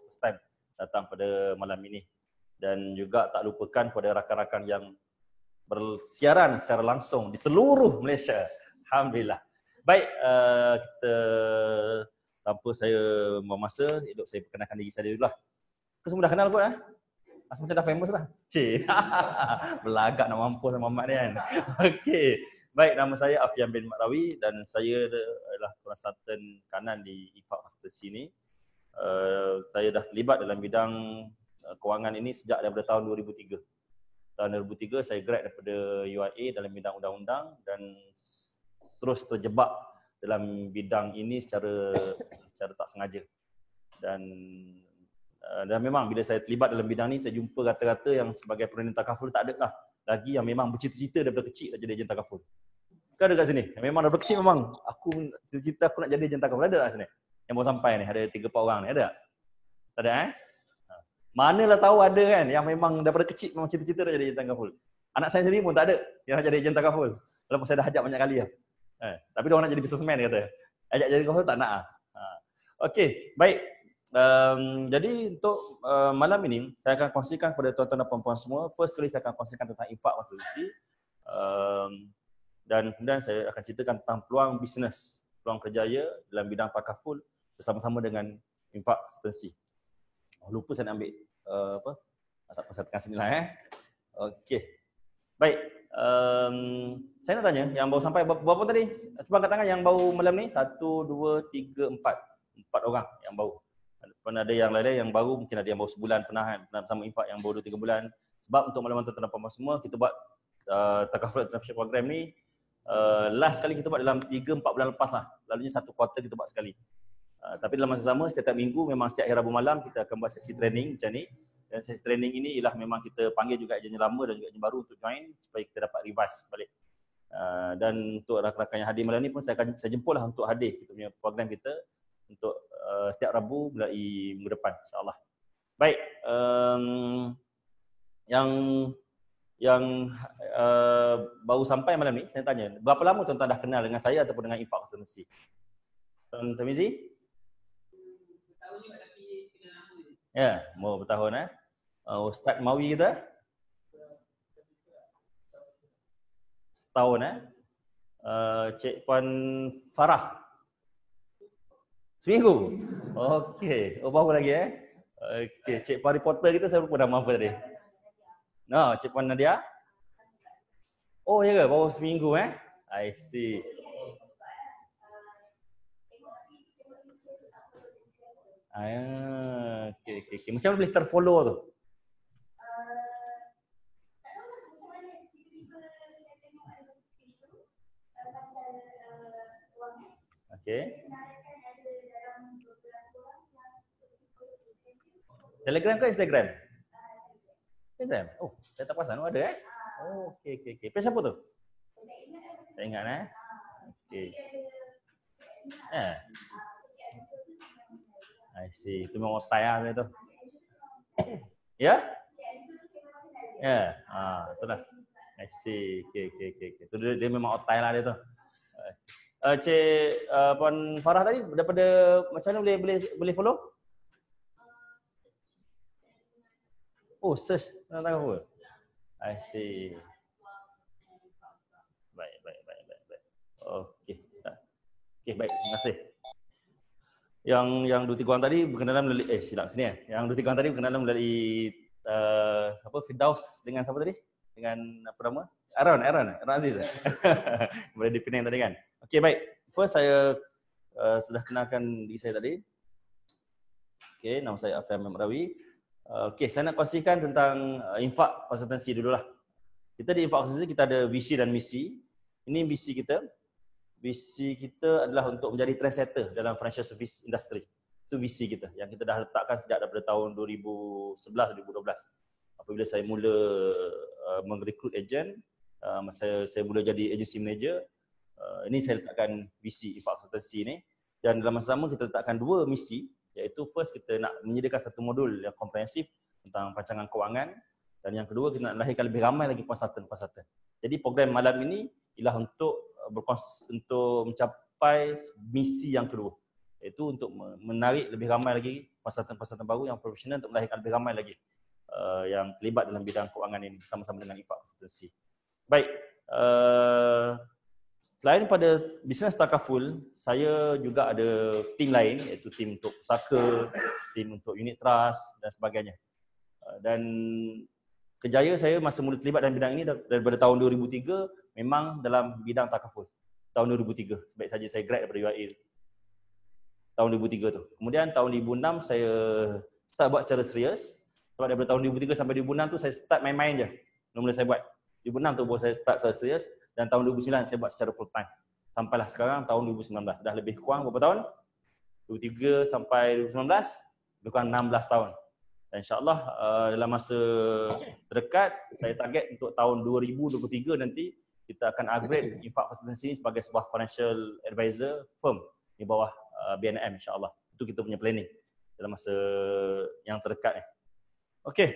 first time datang pada malam ini. Dan juga tak lupakan pada rakan-rakan yang bersiaran secara langsung di seluruh Malaysia. Alhamdulillah. Baik, kita tanpa saya buang masa, hidup saya perkenalkan diri saya dulu lah. Kau semua dah kenal pun Asal macam dah famous lah. Cik. Belagak nak mampus sama Mat ni kan. Okey. Baik, nama saya Afian bin Makrawi dan saya adalah konsultan kanan di IFAK Konsultansi ni. Saya dah terlibat dalam bidang kewangan ini sejak daripada tahun 2003. Tahun 2003 saya grad daripada UIA dalam bidang undang-undang dan terus terjebak dalam bidang ini secara tak sengaja. Dan memang bila saya terlibat dalam bidang ni, saya jumpa kata-kata yang sebagai penerima takaful tak ada lah lagi yang memang bercita-cita daripada kecil nak jadi ejen takaful. Kan ada kat sini? Memang daripada kecil memang aku cita-cita aku nak jadi ejen takaful. Ada tak sini? Yang baru sampai ni, ada 3-4 orang ni, ada tak? Tak ada Manalah tahu ada kan yang memang daripada kecil memang cita-cita nak jadi ejen takaful. Anak saya sendiri pun tak ada yang nak jadi ejen takaful. Walaupun saya dah ajak banyak kali lah. Tapi dia orang nak jadi businessman dia kata. Ajak jadi takaful tak nak Okey, baik. Jadi untuk malam ini saya akan kongsikan kepada tuan-tuan dan puan-puan semua. First kali saya akan kongsikan tentang IFAK Konsultansi, dan kemudian saya akan ceritakan tentang peluang bisnes, peluang kerjaya dalam bidang takaful bersama-sama dengan IFAK Konsultansi. Lupa saya nak ambil tak apa, saya tekan sini lah Okey. Baik, saya nak tanya yang baru sampai berapa tadi? Cuba angkat tangan yang baru malam ni. 1, 2, 3, 4. 4 orang yang baru. Pernah ada yang lain yang baru, mungkin ada yang baru sebulan pernah bersama IFAK yang baru 2-3 bulan. Sebab untuk malam tuan-tuan dan puan-puan semua, kita buat takaful entrepreneurship program ni last kali kita buat dalam 3-4 bulan lepas lah. Lalunya 1 kuartal kita buat sekali. Tapi dalam masa sama, setiap minggu memang setiap hari Rabu malam kita akan buat sesi training macam ni. Dan sesi training ini ialah memang kita panggil juga ejen lama dan juga ejen baru untuk join supaya kita dapat revise balik. Dan untuk rakan-rakan yang hadir malam ni pun saya jemput lah untuk hadir kita punya program kita untuk setiap Rabu mulai minggu depan, insyaAllah. Baik, yang baru sampai malam ni, saya tanya, berapa lama tuan-tuan dah kenal dengan saya ataupun dengan IFAK Konsultansi? Tuan Tamizi? Bertahun juga tapi kenal lama je. Ya, mau bertahun Ustaz Mawi kita? Setahun Cik Puan Farah? Seminggu? Okey. Oh, baru lagi Okey. Cik Puan reporter kita, saya lupa nama apa tadi? Cik Puan Nadia? Oh, ya ke? Baru seminggu I see. Okey. Macam mana boleh terfollow tu? Okey. Telegram ke Instagram? Instagram. Oh, saya tak perasan ada Oh, okey. Page siapa tu? Tak ingat Okey. I see. Itu memang otai lah tu. Ya? Ya. Itulah. I see. Okey. Itu dia memang otai lah dia tu. Cik Puan Farah tadi daripada macam mana boleh follow? Oh, search nak tahu apa? I see. Baik. Okey. Okey, baik. Terima kasih. Yang 2-3 orang tadi berkenalan melalui silap sini Yang 2-3 orang tadi berkenalan melalui Firdaus dengan siapa tadi? Dengan apa nama? Aaron Aziz. Boleh di Penang tadi kan? Okey, baik. First saya sudah kenalkan diri saya tadi. Okey, nama saya Afian bin Makrawi. Okey, saya nak kongsikan tentang IFAK Konsultansi dululah. Kita di IFAK Konsultansi kita ada visi dan misi. Ini visi kita. Visi kita adalah untuk menjadi trendsetter dalam financial service industry. Itu visi kita yang kita dah letakkan sejak daripada tahun 2011-2012. Apabila saya mula merekrut ejen, masa saya mula jadi agency manager, ini saya letakkan visi IFAK Konsultansi ni. Dan dalam masa sama kita letakkan 2 misi, iaitu first kita nak menyediakan satu modul yang komprehensif tentang perancangan kewangan, dan yang kedua kita nak lahirkan lebih ramai lagi konsultan. Jadi program malam ini ialah untuk mencapai misi yang kedua, Iaitu untuk menarik lebih ramai lagi konsultan-konsultan baru yang profesional untuk melahirkan lebih ramai lagi yang terlibat dalam bidang kewangan ini bersama-sama dengan IFAK Konsultansi. Baik, selain pada bisnes takaful, saya juga ada tim lain iaitu tim untuk pusaka, tim untuk unit trust dan sebagainya. Dan kerjaya saya masa mula terlibat dalam bidang ini daripada tahun 2003 memang dalam bidang takaful. Tahun 2003, sebab saja saya grad daripada UIA tahun 2003 tu. Kemudian tahun 2006 saya start buat secara serius. Sebab daripada tahun 2003 sampai 2006 tu saya start main-main je. Mula saya buat. 2006 tu baru saya start secara serius dan tahun 2009 saya buat secara full time. Sampailah sekarang tahun 2019. Dah lebih kurang berapa tahun? 2003 sampai 2019, lebih kurang 16 tahun. Dan insya-Allah dalam masa terdekat saya target untuk tahun 2023 nanti kita akan upgrade IFAK Konsultansi ini sebagai sebuah financial advisor firm di bawah BNM insya-Allah. Itu kita punya planning dalam masa yang terdekat ni. Okey.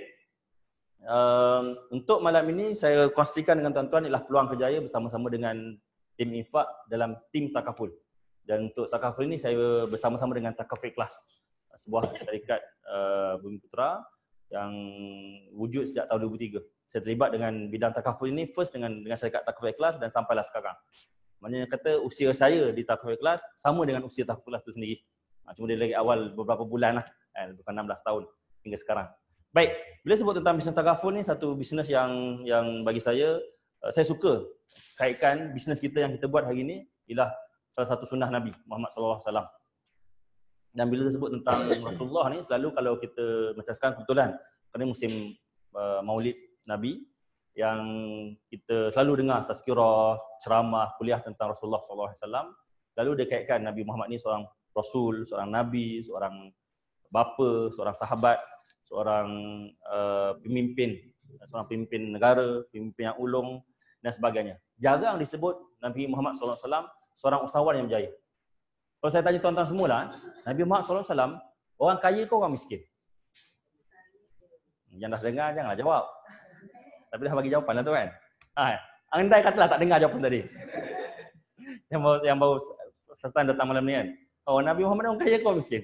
Untuk malam ini saya kongsikan dengan tuan-tuan ialah peluang kerjaya bersama-sama dengan tim IFAK dalam tim takaful. Dan untuk takaful ini saya bersama-sama dengan Takaful Ikhlas, sebuah syarikat Bumi Putra yang wujud sejak tahun 2003. Saya terlibat dengan bidang takaful ini first dengan syarikat Takaful Ikhlas dan sampailah sekarang. Maknanya kata usia saya di Takaful Ikhlas sama dengan usia Takaful Ikhlas itu sendiri. Cuma dia lagi awal beberapa bulan lah, bukan 16 tahun hingga sekarang. Baik, bila sebut tentang bisnes takaful ni satu bisnes yang bagi saya suka kaitkan bisnes kita yang kita buat hari ini ialah salah satu sunnah Nabi Muhammad sallallahu alaihi wasallam. Dan bila sebut tentang Rasulullah ni selalu kalau kita macam sekarang kebetulan kerana musim Maulid Nabi yang kita selalu dengar tazkirah, ceramah, kuliah tentang Rasulullah sallallahu alaihi wasallam, lalu dia kaitkan Nabi Muhammad ni seorang rasul, seorang nabi, seorang bapa, seorang sahabat, seorang pemimpin negara, pemimpin yang ulung dan sebagainya. Jarang disebut Nabi Muhammad sallallahu alaihi wasallam seorang usahawan yang berjaya. Kalau saya tanya tuan-tuan semula, Nabi Muhammad sallallahu alaihi wasallam orang kaya ke orang miskin? Yang dah dengar janganlah jawab. Tapi dah bagi jawapan lah tu kan. Andai katalah tak dengar jawapan tadi. yang baru first time datang malam ni kan. Oh, Nabi Muhammad orang kaya ke orang miskin?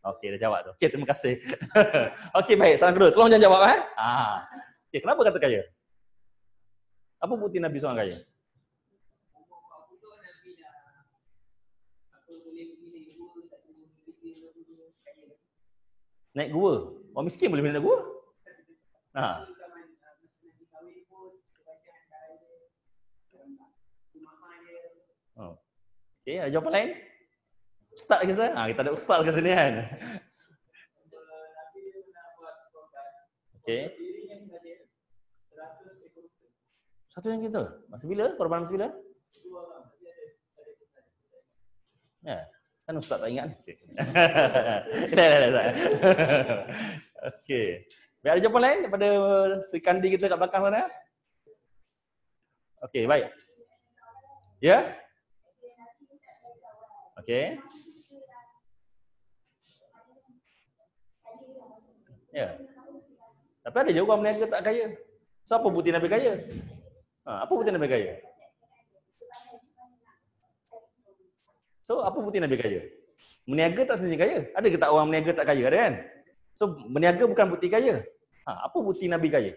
Okey, dah jawab tu. Okey, terima kasih. Okey, baik. Salam kedua. Tolong jangan jawab. Okey, kenapa kata kaya? Apa bukti Nabi seorang kaya? Naik gua. Orang miskin boleh naik gua? Okey, ada jawapan lain? Ustaz ke sana? Kita ada ustaz ke sini kan? Okey. Satu yang kita. Masa bila? Korban masa bila? Ya, kan ustaz tak ingat ni. Okey. Baik, ada jawapan lain daripada Sri Kandi kita kat belakang sana? Okey, baik. Ya? Okey. Ya. Tapi ada je orang berniaga tak kaya. So apa bukti Nabi kaya? Apa bukti Nabi kaya? So apa bukti Nabi kaya? Berniaga tak semestinya kaya. Ada ke tak orang berniaga tak kaya? Ada kan? So berniaga bukan bukti kaya. Apa bukti Nabi kaya?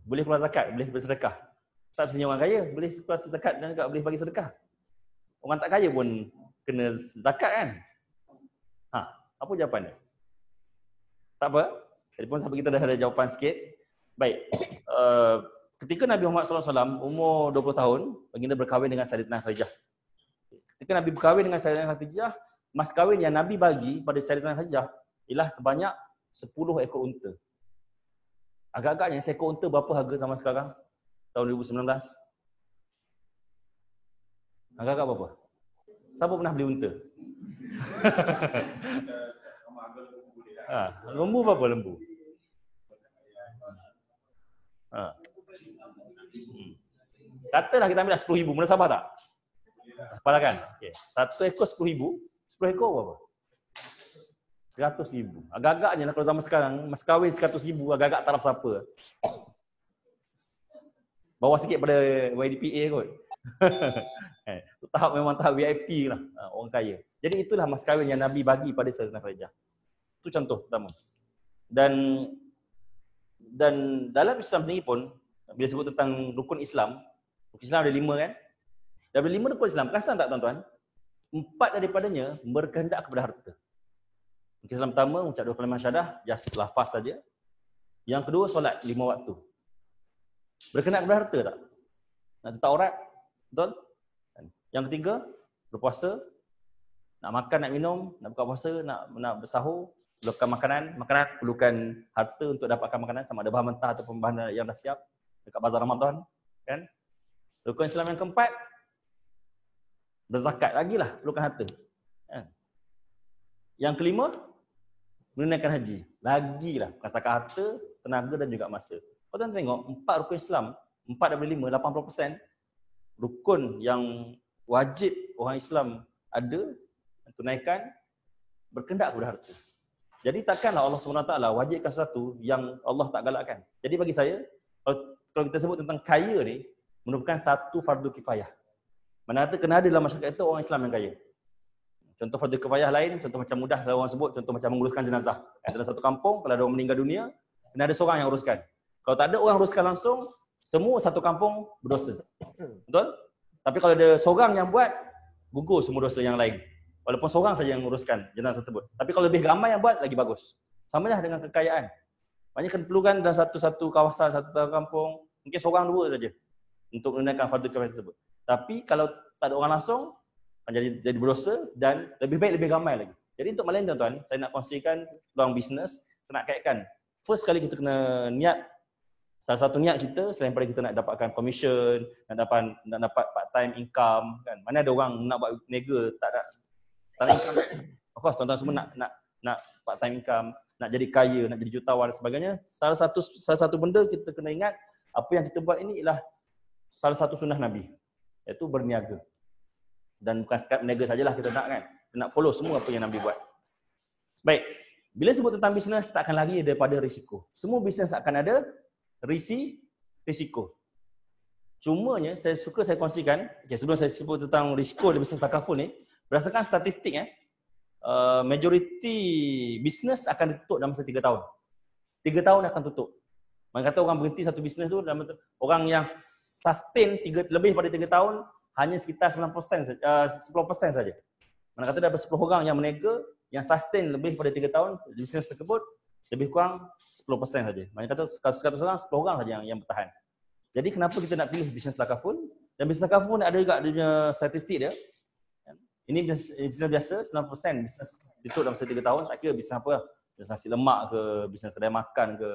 Boleh keluar zakat, boleh bersedekah. Tak semestinya orang kaya boleh keluar zakat dan juga boleh bagi sedekah. Orang tak kaya pun kena zakat kan? Apa jawapannya? Tak apa. Jadi pun sampai kita dah ada jawapan sikit. Baik. Ketika Nabi Muhammad SAW umur 20 tahun, baginda berkahwin dengan Sayyidatina Khadijah. Ketika Nabi berkahwin dengan Sayyidatina Khadijah, mas kahwin yang Nabi bagi pada Sayyidatina Khadijah ialah sebanyak 10 ekor unta. Agak-agaknya seekor unta berapa harga zaman sekarang? Tahun 2019. Agak-agak berapa? Siapa pernah beli unta? Lembu berapa lembu? Katalah kita ambil 10,000, boleh sabar tak? Sabar kan? Okey. Satu ekor 10,000, 10 ekor berapa? 100,000. Agak-agaknya kalau zaman sekarang, mas kahwin 100,000 agak-agak taraf siapa? Bawah sikit pada YDPA kot. Tahap memang tahap VIP lah, orang kaya. Jadi itulah mas kahwin yang Nabi bagi pada Sayyidatina Khadijah. Itu contoh pertama. Dan dalam Islam sendiri pun, bila sebut tentang rukun Islam ada 5 kan? Dari 5 rukun Islam, perasan tak tuan-tuan? 4 daripadanya berkehendak kepada harta. Rukun Islam pertama, ucap 2 kalimat syahadah, just lafaz saja. Yang kedua, solat 5 waktu. Berkehendak kepada harta tak? Nak tutup aurat, betul? Yang ketiga, berpuasa, nak makan, nak minum, nak buka puasa, nak bersahur, perlukan makanan perlukan harta untuk dapatkan makanan, sama ada bahan mentah ataupun bahan yang dah siap dekat bazar Ramadan, kan? Rukun Islam yang keempat, berzakat lagilah, perlukan harta. Kan? Yang kelima, menunaikan haji. Lagilah, katakan harta, tenaga dan juga masa. Kau tengok, 4 rukun Islam, 4 daripada 5, 80% rukun yang wajib orang Islam ada, tunaikan, berkehendak kepada harta. Jadi takkanlah Allah SWT wajibkan sesuatu yang Allah tak galakkan. Jadi bagi saya, kalau kita sebut tentang kaya ni, merupakan satu fardu kifayah. Mana kata kena ada dalam masyarakat itu orang Islam yang kaya. Contoh fardu kifayah lain, contoh macam mudah kalau orang sebut, contoh macam menguruskan jenazah. Dalam satu kampung, kalau ada orang meninggal dunia, kena ada seorang yang uruskan. Kalau tak ada orang uruskan langsung, semua satu kampung berdosa. Betul? Tapi kalau ada seorang yang buat, gugur semua dosa yang lain. Walaupun seorang saja yang uruskan jenazah tersebut. Tapi kalau lebih ramai yang buat, lagi bagus. Sama lah dengan kekayaan. Banyak kan perlukan dalam satu kawasan, satu kampung, mungkin seorang dua saja untuk menunaikan fardu kifayah tersebut. Tapi kalau tak ada orang langsung, akan jadi berdosa dan lebih baik lebih ramai lagi. Jadi untuk malam tuan-tuan, saya nak kongsikan peluang bisnes, kita nak kaitkan. First kali kita kena niat, salah satu niat kita selain daripada kita nak dapatkan commission, nak dapat part time income kan. Mana ada orang nak buat niaga tak ada income. Of course tuan-tuan semua nak part time income, nak jadi kaya, nak jadi jutawan dan sebagainya. Salah satu benda kita kena ingat, apa yang kita buat ini ialah salah satu sunnah Nabi, iaitu berniaga. Dan bukan setakat berniaga sajalah kita nak kan. Kita nak follow semua apa yang Nabi buat. Baik, bila sebut tentang bisnes, tak akan lari daripada risiko. Semua bisnes akan ada risiko. Cumanya saya kongsikan, sebelum saya sebut tentang risiko di bisnes takaful ni, berdasarkan statistik majoriti bisnes akan ditutup dalam masa 3 tahun. 3 tahun akan tutup. Mana kata orang berhenti satu bisnes tu, orang yang sustain lebih pada 3 tahun hanya sekitar 10% saja. Mana kata daripada 10 orang yang berniaga yang sustain lebih pada 3 tahun bisnes tersebut, lebih kurang 10% saja. Mana kata 100 orang, 10 orang saja yang bertahan. Jadi kenapa kita nak pilih bisnes takaful? Dan bisnes takaful ada juga adanya statistik dia. Ini bisnes biasa, 90% bisnes tutup dalam 3 tahun. Tak kira bisnes apa, bisnes nasi lemak ke, bisnes kedai makan ke,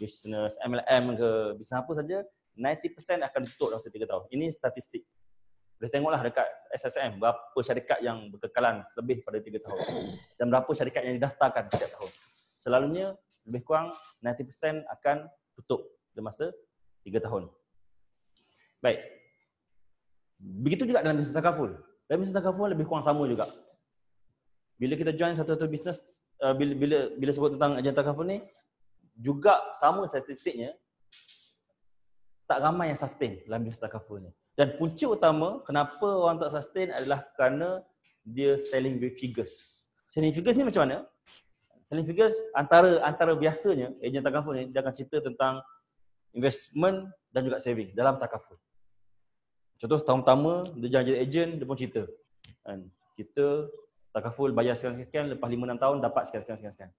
bisnes MLM ke, bisnes apa saja, 90% akan tutup dalam 3 tahun. Ini statistik. Boleh tengoklah dekat SSM, berapa syarikat yang berkekalan lebih pada 3 tahun. Dan berapa syarikat yang didaftarkan setiap tahun. Selalunya lebih kurang 90% akan tutup dalam masa 3 tahun. Baik. Begitu juga dalam bisnes takaful. Dalam bisnes takaful lebih kurang sama juga. Bila kita join satu-satu bisnes, bila sebut tentang agen takaful ni, juga sama statistiknya, tak ramai yang sustain dalam bisnes takaful ni. Dan punca utama kenapa orang tak sustain adalah kerana dia selling with figures. Selling figures ni macam mana? Selling figures antara biasanya ejen takaful ni dia akan cerita tentang investment dan juga saving dalam takaful. Contoh tahun pertama dia jangan jadi ejen, dia pun cerita. Kita takaful bayar sekian-sekian, lepas 5-6 tahun dapat sekian-sekian.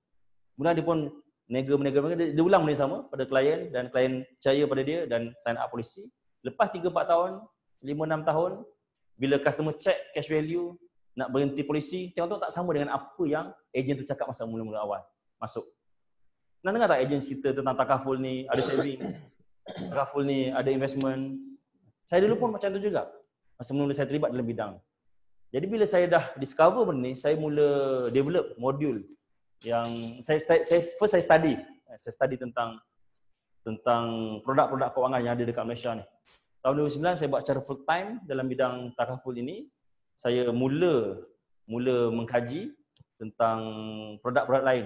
Kemudian dia pun menega, dia ulang benda sama pada klien dan klien percaya pada dia dan sign up polisi. Lepas 3-4 tahun, 5-6 tahun, bila customer check cash value, nak berhenti polisi, tengok tak sama dengan apa yang ejen tu cakap masa mula-mula awal masuk. Nak dengar tak ejen cerita tentang takaful ni, ada saving, takaful ni ada investment. Saya dulu pun macam tu juga, masa mula saya terlibat dalam bidang. Jadi bila saya dah discover benda ni, saya mula develop modul yang saya study tentang produk-produk kewangan yang ada dekat Malaysia ni. Tahun 2009 saya buat secara full time dalam bidang takaful ini. Saya mula mengkaji tentang produk-produk lain,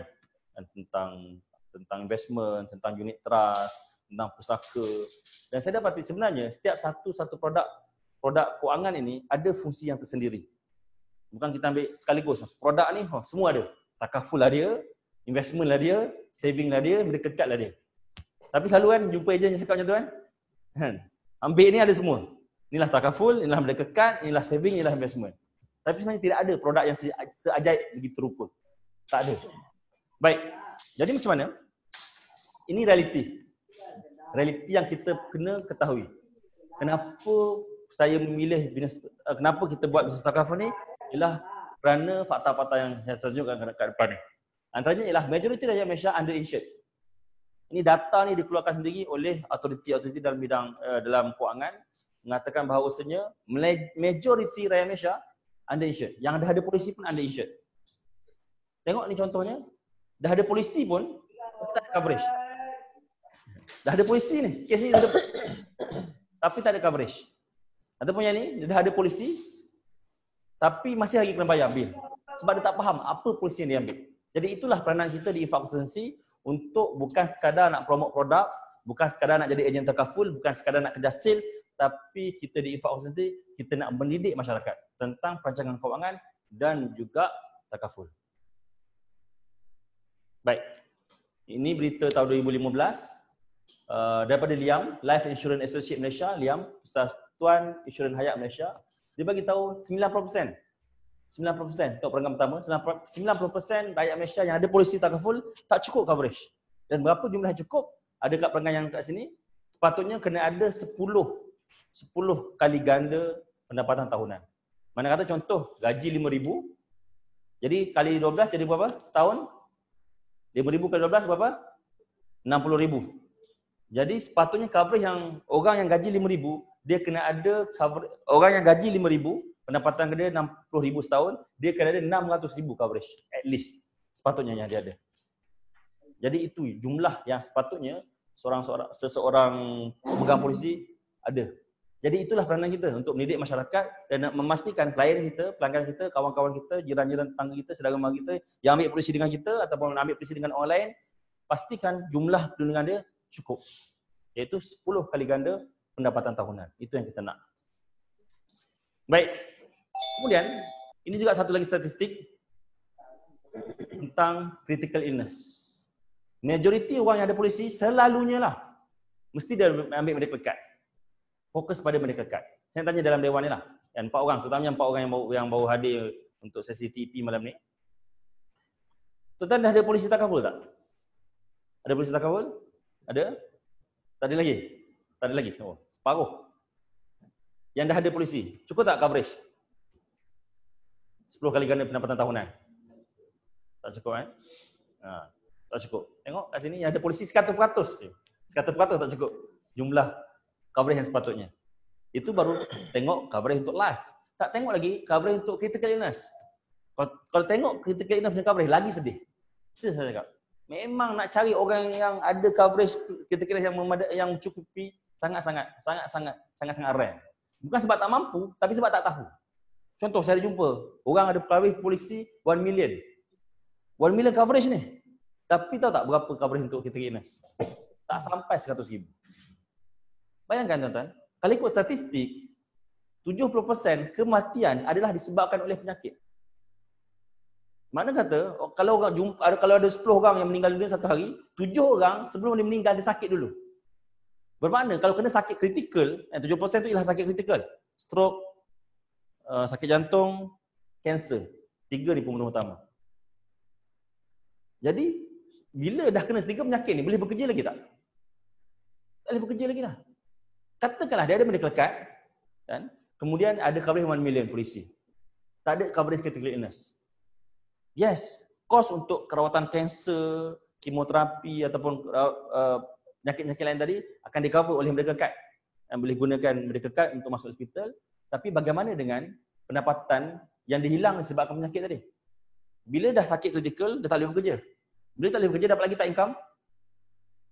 tentang investment, tentang unit trust, tentang pusaka. Dan saya dapati sebenarnya setiap satu produk produk kewangan ini ada fungsi yang tersendiri. Bukan kita ambil sekaligus. Produk ni semua ada. Takaful lah dia, investment lah dia, saving lah dia, berdekat lah dia. Tapi selalu kan jumpa ejen yang cakap macam tu kan. Ambil ni ada semua. Inilah takaful, inilah berdekat, inilah saving, inilah investment. Tapi sebenarnya tidak ada produk yang seajaib begitu rupa. Tak ada. Baik. Jadi macam mana? Ini realiti. Realiti yang kita kena ketahui. Kenapa saya memilih bisnes, kenapa kita buat bisnes takaful ni? Ialah kerana fakta-fakta yang saya tunjukkan kat depan ni. Antaranya ialah majoriti rakyat Malaysia underinsured. Ini data ni dikeluarkan sendiri oleh autoriti-autoriti dalam bidang dalam kewangan mengatakan bahawasanya majoriti rakyat Malaysia underinsured. Yang dah ada polisi pun underinsured. Tengok ni contohnya, dah ada polisi pun tak ada coverage. Dah ada polisi ni, kes ni ada, tapi tak ada coverage. Ataupun yang ni, dia dah ada polisi tapi masih lagi kena bayar bil. Sebab dia tak faham apa polisi yang dia ambil. Jadi itulah peranan kita di Infak Konsultansi untuk bukan sekadar nak promote produk, bukan sekadar nak jadi ejen takaful, bukan sekadar nak kerja sales, tapi kita di Infak Konsultansi, kita nak mendidik masyarakat tentang perancangan kewangan dan juga takaful. Baik. Ini berita tahun 2015 daripada Liam, Life Insurance Associate Malaysia, Liam, Persatuan Insurans Hayat Malaysia. Dia bagi tahu 90% untuk perangkat pertama, 90% rakyat Malaysia yang ada polisi takaful tak cukup coverage. Dan berapa jumlah yang cukup? Ada kat perangkat yang kat sini, sepatutnya kena ada 10 kali ganda pendapatan tahunan. Mana kata contoh, gaji 5,000, jadi kali 12 jadi berapa? Setahun? 5,000 kali 12 berapa? 60,000. Jadi sepatutnya coverage yang orang yang gaji 5,000, dia kena ada cover, orang yang gaji 5,000, pendapatan dia 60,000 setahun, dia kena ada 600,000 coverage at least. Sepatutnya yang dia ada. Jadi itu jumlah yang sepatutnya seseorang pemegang polisi ada. Jadi itulah peranan kita untuk mendidik masyarakat dan memastikan klien kita, pelanggan kita, kawan-kawan kita, jiran-jiran tetangga kita, saudara mara kita yang ambil polisi dengan kita ataupun ambil polisi dengan orang lain, pastikan jumlah perlindungan dia cukup. Iaitu 10 kali ganda pendapatan tahunan. Itu yang kita nak. Baik. Kemudian, ini juga satu lagi statistik tentang critical illness. Majoriti orang yang ada polisi selalunya lah mesti dia ambil medical card. Fokus pada medical card. Saya tanya dalam dewan ni lah. Dan 4 orang, terutamanya 4 orang yang baru hadir untuk sesi TP malam ni. Tuan-tuan dah ada polisi takaful tak? Ada polisi takaful? Ada? Tak ada lagi? Tak ada lagi? Oh, separuh. Yang dah ada polisi, cukup tak coverage? 10 kali ganda pendapatan tahunan? Tak cukup tak cukup. Tengok kat sini yang ada polisi 100%. 100% tak cukup jumlah coverage yang sepatutnya. Itu baru tengok coverage untuk life. Tak tengok lagi coverage untuk critical illness. Kalau tengok critical illness punya coverage, lagi sedih. Sedih saya cakap. Memang nak cari orang yang ada coverage critical illness yang mencukupi sangat-sangat rare. Bukan sebab tak mampu, tapi sebab tak tahu. Contoh saya jumpa orang ada coverage polisi 1 million. 1 million coverage ni. Tapi tahu tak berapa coverage untuk critical illness? Tak sampai 100,000. Bayangkan tuan-tuan, kalau ikut statistik, 70% kematian adalah disebabkan oleh penyakit. Mana kata kalau ada 10 orang yang meninggal dunia satu hari, 7 orang sebelum dia meninggal dia sakit dulu. Bermakna kalau kena sakit kritikal, 70% tu ialah sakit kritikal. Stroke, sakit jantung, kanser. 3 ni pembunuh utama. Jadi bila dah kena 3 penyakit ni, boleh bekerja lagi tak? Tak boleh bekerja lagi lah. Katakanlah dia ada medical card, kan? Kemudian ada coverage 1 million polisi. Tak ada coverage critical illness. Yes, kos untuk kerawatan kanser, kemoterapi ataupun penyakit-penyakit lain tadi akan di-cover oleh medical card. Dan boleh gunakan medical card untuk masuk hospital. Tapi bagaimana dengan pendapatan yang dihilang disebabkan penyakit tadi? Bila dah sakit kritikal, dah tak boleh bekerja. Bila tak boleh bekerja, dapat lagi tak income?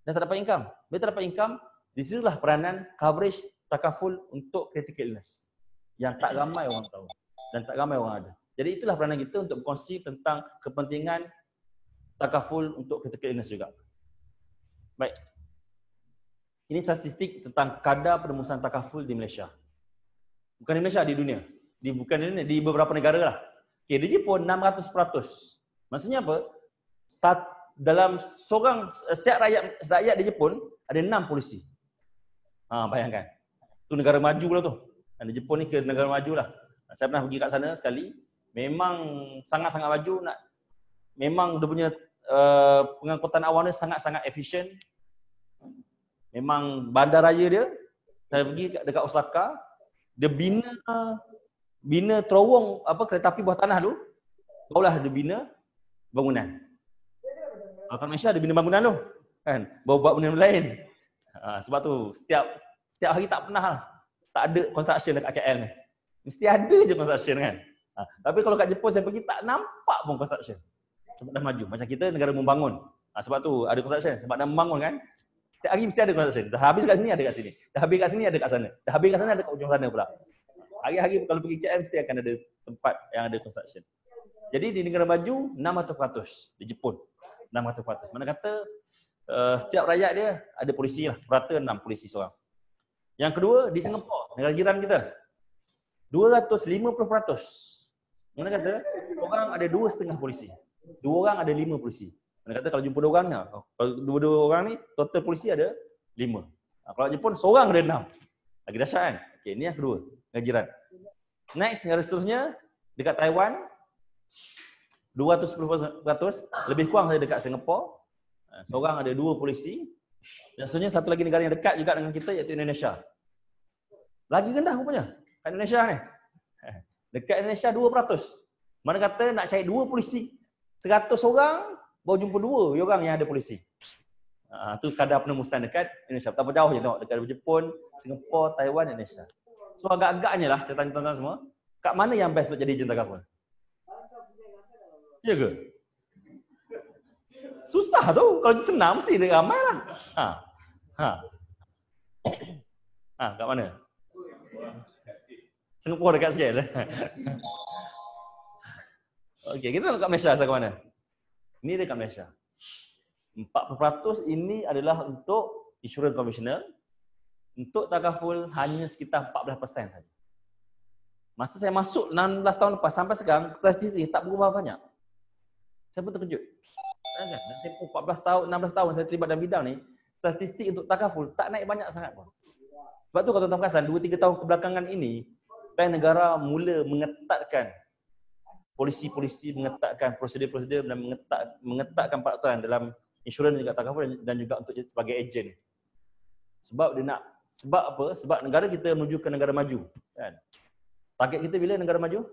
Dah tak dapat income. Bila tak dapat income, di situlah peranan coverage takaful untuk critical illness. Yang tak ramai orang tahu dan tak ramai orang ada. Jadi itulah peranan kita untuk berkongsi tentang kepentingan takaful untuk critical illness juga. Baik. Ini statistik tentang kadar permusuhan takaful di Malaysia. Bukan di Malaysia, di dunia. Bukan di dunia, di beberapa negara lah. Okey, di Jepun 600%. Maksudnya apa? Dalam setiap rakyat di Jepun ada 6 polisi. Bayangkan. Itu negara maju lah tu. Di Jepun ni ke negara maju lah. Saya pernah pergi kat sana sekali. Memang sangat-sangat maju. Memang dia punya pengangkutan awam dia sangat-sangat efisien. Memang bandaraya dia, saya pergi dekat Osaka, dia bina terowong kereta api bawah tanah tu, barulah dia bina bangunan. Kalau Malaysia dia bina bangunan tu, kan, baru buat benda lain. Sebab tu setiap hari tak pernah tak ada construction dekat KL ni. Mesti ada je construction kan. Tapi kalau kat Jepun saya pergi tak nampak pun construction. Sebab dah maju. Macam kita negara membangun. Sebab tu ada construction. Sebab dah membangun kan. Setiap hari mesti ada construction. Dah habis kat sini ada kat sini. Dah habis kat sini ada kat sana. Dah habis kat sana ada kat ujung sana pula. Hari-hari kalau pergi KL mesti akan ada tempat yang ada construction. Jadi di negara maju 600%. Di Jepun 600%. Mana kata setiap rakyat dia ada polisi lah. Rata 6 polisi seorang. Yang kedua di Singapura, negara jiran kita. 250%. Mana kata orang ada 2,5 polisi. 2 orang ada 5 polisi. Mana kata kalau jumpa 2 orang, kalau 2 orang ni total polisi ada 5. Kalau Jepun seorang ada 6. Lagi dahsyat kan? Okey, ni yang kedua, negara jiran. Next, negara seterusnya dekat Taiwan 210%, lebih kurang saya dekat Singapura. Seorang ada 2 polisi. Dan seterusnya satu lagi negara yang dekat juga dengan kita iaitu Indonesia. Lagi rendah rupanya kat Indonesia ni. Dekat Indonesia 2%. Mana kata nak cari 2 polisi 100 orang, baru jumpa 2 orang yang ada polisi. Tu kadar penemusan dekat Indonesia. Betapa jauh je tengok dekat Jepun, Singapura, Taiwan, Indonesia. So agak-agaknya lah saya tanya tuan-tuan semua, kat mana yang best untuk jadi ejen tagaful? Ya ke? Susah tu. Kalau senang mesti dia ramai lah. Kat mana? Singapura dekat sikit lah. Okey, kita tengok kat Malaysia kat mana? Ini dekat Malaysia. 40% ini adalah untuk insurans konvensional. Untuk tagaful hanya sekitar 14% saja. Masa saya masuk 16 tahun lepas sampai sekarang, statistik tak berubah banyak. Saya pun terkejut. Tempoh 14 tahun, 16 tahun saya terlibat dalam bidang ni, statistik untuk tagaful tak naik banyak sangat pun. Sebab tu kalau tuan-tuan perasan, 2-3 tahun kebelakangan ini, bank negara mula mengetatkan polisi-polisi, mengetatkan prosedur-prosedur dan mengetatkan peraturan dalam insurans juga tagaful dan juga untuk sebagai ejen. Sebab dia nak, sebab apa? Sebab negara kita menuju ke negara maju, kan? Target kita bila negara maju?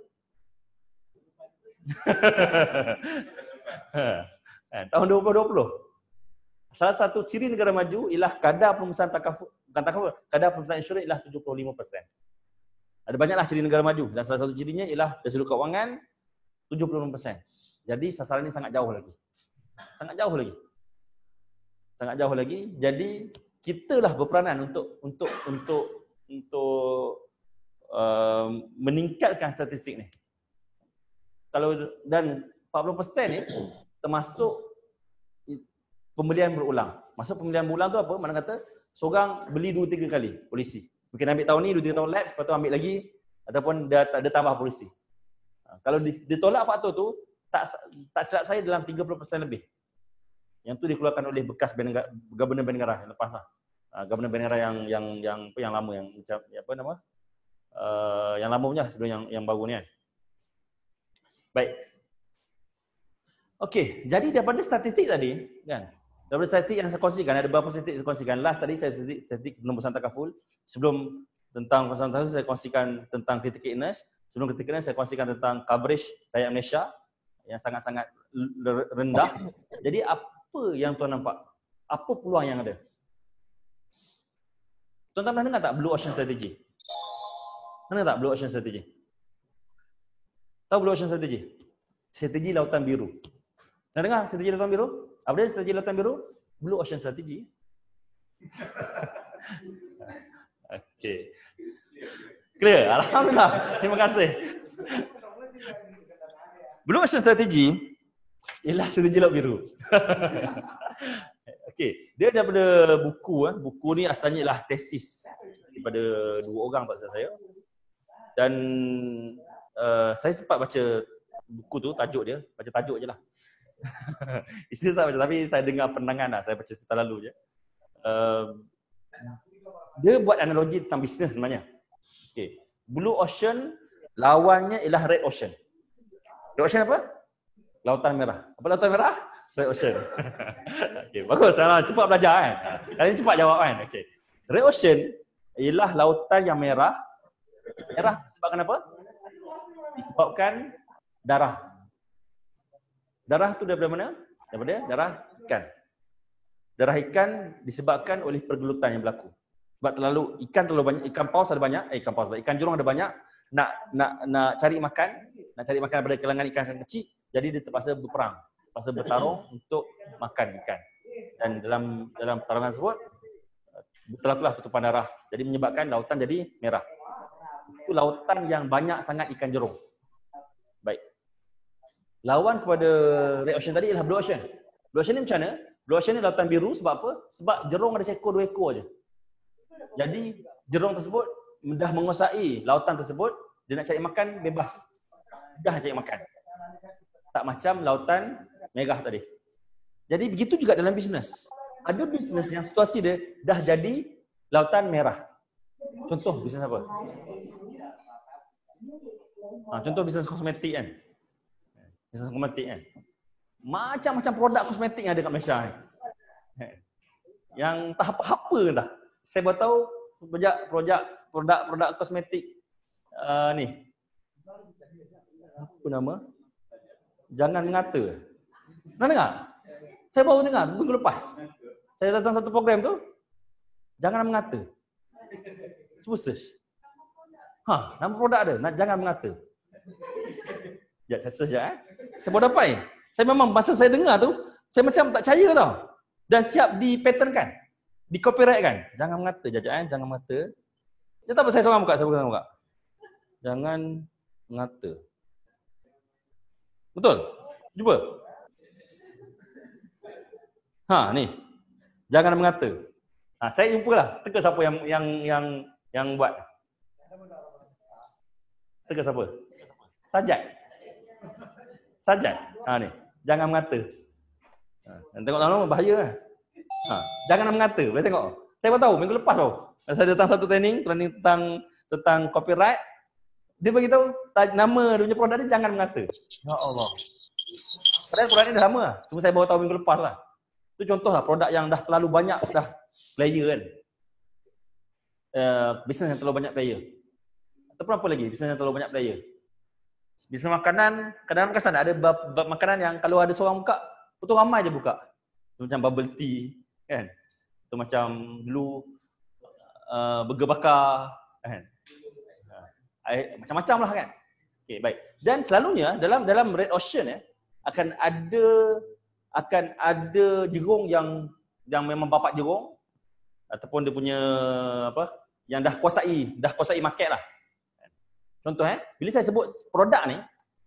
Tahun 2020. Salah satu ciri negara maju ialah kadar pemesanan tagaful, bukan tagaful, kadar pemesanan insurans ialah 75%. Ada banyaklah ciri negara maju dan salah satu cirinya ialah dari sudut kewangan 75%. Jadi sasaran ini sangat jauh lagi. Sangat jauh lagi. Sangat jauh lagi. Jadi kitalah berperanan untuk meningkatkan statistik ni. Kalau dan 40% ni termasuk pembelian berulang. Maksud pembelian berulang tu apa? Mana kata seorang beli 2-3 kali polisi. Mungkin ambil tahun ni 2-3 tahun lapse, lepas tu ambil lagi ataupun dia tambah polisi. Kalau ditolak faktor tu tak silap saya dalam 30% lebih. Yang tu dikeluarkan oleh bekas Governor Bank Negara yang lepas lah. Governor Bank Negara yang lama, yang apa nama? Yang lama punya sebelum yang baru ni kan. Baik. Okey, jadi daripada statistik tadi kan. Daripada statistik yang saya kongsikan, ada beberapa statistik saya kongsikan. Last tadi saya statistik penembusan tagaful. Sebelum tentang penembusan tagaful saya kongsikan tentang critical illness. Sebelum critical illness saya kongsikan tentang coverage rakyat Malaysia yang sangat-sangat rendah. Jadi apa yang tuan nampak? Apa peluang yang ada? Tuan-tuan pernah dengar tak Blue Ocean Strategy? Pernah tak Blue Ocean Strategy? Tahu Blue Ocean Strategy? Strategi Lautan Biru. Pernah dengar strategi Lautan Biru? Apa dia strategi Lautan Biru? Blue Ocean Strategy. Okey. Clear? Alhamdulillah. Terima kasih. Blue Ocean Strategy ialah strategi Laut Biru. Okey, dia daripada buku. Buku ni asalnya ialah tesis daripada 2 orang tak salah saya. Dan saya sempat baca buku tu, tajuk dia, baca tajuk je lah. Isteri tak baca, tapi saya dengar penangan lah, saya baca sebentar lalu je. Dia buat analogi tentang bisnes sebenarnya. Okay. Blue Ocean lawannya ialah Red Ocean. Red Ocean apa? Lautan merah. Apa lautan merah? Red Ocean. Okay, bagus. Cepat belajar kan? Kali ni cepat jawab kan? Okay. Red Ocean ialah lautan yang merah. Merah disebabkan apa? Disebabkan darah. Darah tu daripada mana? Daripada darah ikan. Darah ikan disebabkan oleh pergelutan yang berlaku. Sebab ikan terlalu banyak, ikan paus ada banyak, ikan jurung ada banyak, nak cari makan daripada kalangan ikan kecil, jadi dia terpaksa berperang, terpaksa bertarung untuk makan ikan. Dan dalam pertarungan tersebut berlakulah ketupan darah. Jadi menyebabkan lautan jadi merah. Itu lautan yang banyak sangat ikan jerung. Baik. Lawan kepada Red Ocean tadi ialah Blue Ocean. Blue Ocean ni macam mana? Blue Ocean ni lautan biru sebab apa? Sebab jerung ada seekor, 2 ekor je. Jadi jerung tersebut dah menguasai lautan tersebut, dia nak cari makan bebas. Dah cari makan. Tak macam lautan merah tadi. Jadi begitu juga dalam bisnes. Ada bisnes yang situasi dia dah jadi lautan merah. Contoh bisnes apa? Contoh bisnes kosmetik kan. Bisnes kosmetik kan. Macam-macam produk kosmetik yang ada kat Malaysia ni. Yang tak apa-apa dah. Saya baru tahu produk kosmetik ni. Apa nama? Jangan Mengata. Pernah dengar? Saya baru dengar minggu lepas. Saya datang satu program tu. Jangan Mengata. Cuba search. Nama produk ada. Jangan Mengata. Sekejap, saya search sekejap. Saya baru dapat ni. Saya memang masa saya dengar tu, saya macam tak percaya tau. Dan siap di-patternkan. Di-copyright kan. Jangan Mengata. Jangan Mengata. Dia tak apa, saya seorang buka. Jangan Mengata. Betul? Cuba. Ni. Jangan Mengata. Saya jumpalah. Teka siapa yang buat. Teka siapa? Sajat. Ni. Jangan Mengata. Tengok lama bahaya lah. Jangan Mengata. Boleh tengok. Saya baru tahu minggu lepas tau. Saya datang satu training tentang copyright. Dia bagi tahu nama dia punya produk dia Jangan Mengata. Ya Allah. Padahal produk ni dah lama lah. Cuma saya baru tahu minggu lepas lah. Itu contohlah produk yang dah terlalu banyak dah player kan. Bisnes yang terlalu banyak player. Ataupun apa lagi bisnes yang terlalu banyak player. Bisnes makanan, kadang-kadang ada makanan yang kalau ada seorang buka, betul ramai je buka. Macam bubble tea kan. Itu macam dulu burger bakar kan. Macam-macam lah kan. Okey, baik. Dan selalunya dalam Red Ocean akan ada jerung yang memang bapak jerung ataupun dia punya yang dah kuasai market lah. Contoh bila saya sebut produk ni,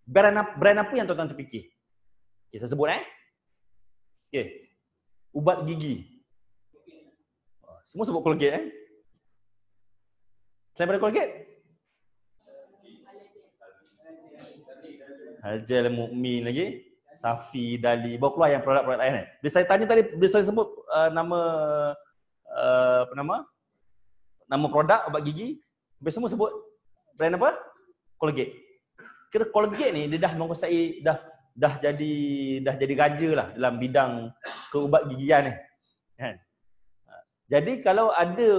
brand apa yang tuan-tuan terfikir? Okay, saya sebut Okay. Ubat gigi. Semua sebut Colgate Selain daripada Colgate? Al-Jalil Mu'min lagi. Safi, Dali. Baru keluar yang produk-produk lain Bila saya tanya tadi, bila saya sebut nama produk ubat gigi, habis semua sebut brand apa? Colgate. Kira Colgate ni dia dah menguasai dah jadi raja lah dalam bidang keubat gigian ni. Kan? Jadi kalau ada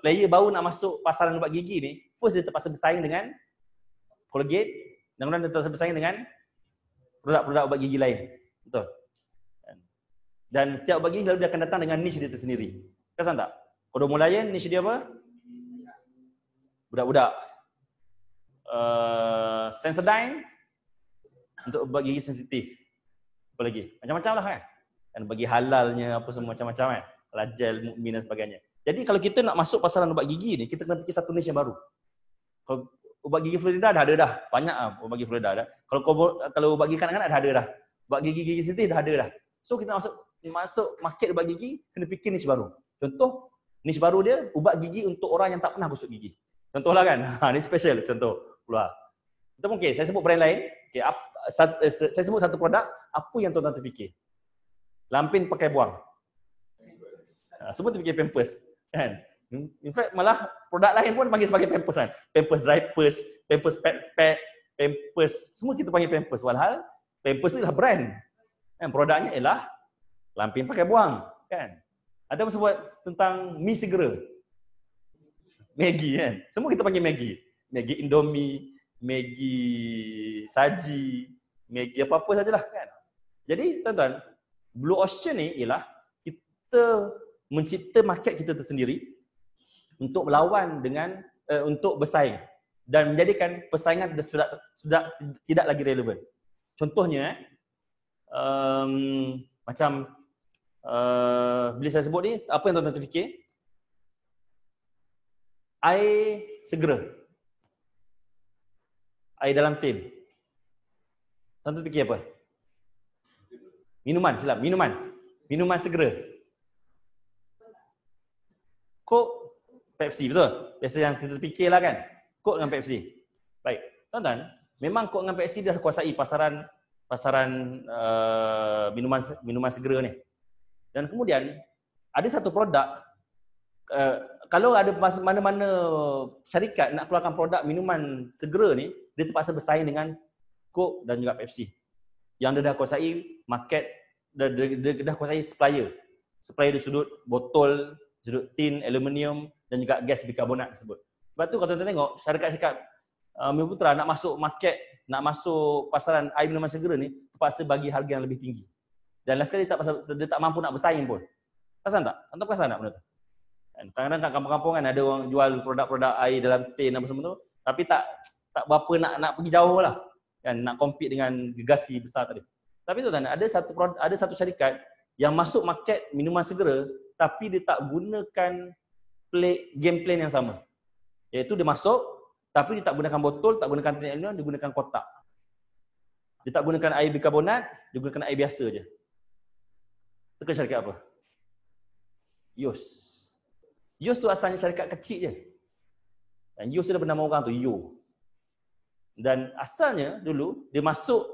player baru nak masuk pasaran ubat gigi ni, first dia terpaksa bersaing dengan Colgate, dan kemudian dia terpaksa bersaing dengan produk-produk ubat gigi lain. Betul? Dan setiap ubat gigi lalu dia akan datang dengan niche dia tersendiri. Perasan tak? Kodomo Lion niche dia apa? Budak-budak. Sensodyne untuk ubat gigi sensitif. Apa lagi? Macam-macam lah kan? Dan bagi halalnya apa semua macam-macam kan? Al-Jalil Mu'min dan sebagainya. Jadi kalau kita nak masuk pasaran ubat gigi ni, kita kena fikir satu niche yang baru. Kalau ubat gigi Florida dah ada dah. Banyak ubat gigi Florida dah. Kalau ubat gigi kanak-kanak dah ada dah. Ubat gigi sensitif dah ada dah. So kita masuk market ubat gigi, kena fikir niche baru. Contoh, Niche baru dia, ubat gigi untuk orang yang tak pernah gosok gigi. Contohlah kan, ni special contoh keluar. Kita mungkin, saya sebut brand lain, okay, saya sebut satu produk, apa yang tuan-tuan terfikir? Lampin pakai buang. Semua terfikir Pampers, kan? In fact, malah produk lain pun panggil sebagai Pampers kan. Pampers Diapers, Pampers Pet, Pampers, semua kita panggil Pampers. Walhal, Pampers itu adalah brand. Kan? Produknya ialah lampin pakai buang. Kan? Ada yang sebut tentang mi segera. Maggi kan. Semua kita panggil Maggi. Maggi Indomie, Maggi Saji, Maggi apa-apa sajalah kan. Jadi tuan-tuan, Blue Ocean ni ialah kita mencipta market kita tersendiri untuk melawan dengan untuk bersaing dan menjadikan persaingan sudah tidak lagi relevan. Contohnya macam bila saya sebut ni, apa yang tuan-tuan terfikir? Air segera. Air dalam tin. Tuan-tuan fikir apa? Minuman, silap. Minuman segera. Coke, Pepsi, betul? Biasa yang kita fikirlah kan? Coke dengan Pepsi. Baik, tuan-tuan, memang Coke dengan Pepsi dah kuasai pasaran minuman segera ni. Dan kemudian ada satu produk, kalau ada mana-mana syarikat nak keluarkan produk minuman segera ni, dia terpaksa bersaing dengan Coke dan juga Pepsi. Yang dia dah kuasai market, dia dah kuasai supplier. Supplier di sudut botol, sudut tin, aluminium dan juga gas bikarbonat tersebut. Sebab tu kalau tuan-tuan tengok, syarikat-syarikat Mio Putra nak masuk market, nak masuk pasaran air minuman segera ni, terpaksa bagi harga yang lebih tinggi. Dan last kali dia tak mampu nak bersaing pun. Perasan tak? Tuan-tuan perasan tak benda tu? Kadang-kadang kat kampung-kampung kan ada orang jual produk-produk air dalam tin apa semua tu, tapi tak berapa nak pergi jauh lah. Kan, nak compete dengan gegasi besar tadi. Tapi tuan-tuan, ada satu syarikat yang masuk market minuman segera tapi dia tak gunakan game plan yang sama. Iaitu dia masuk tapi dia tak gunakan botol, tak gunakan tin aluminium, dia gunakan kotak. Dia tak gunakan air bikarbonat, dia gunakan air biasa je. Itu kan syarikat apa? Yos. Yos tu asalnya syarikat kecil je. Dan Yos tu dah bernama orang tu, Yo. Dan asalnya dulu dia masuk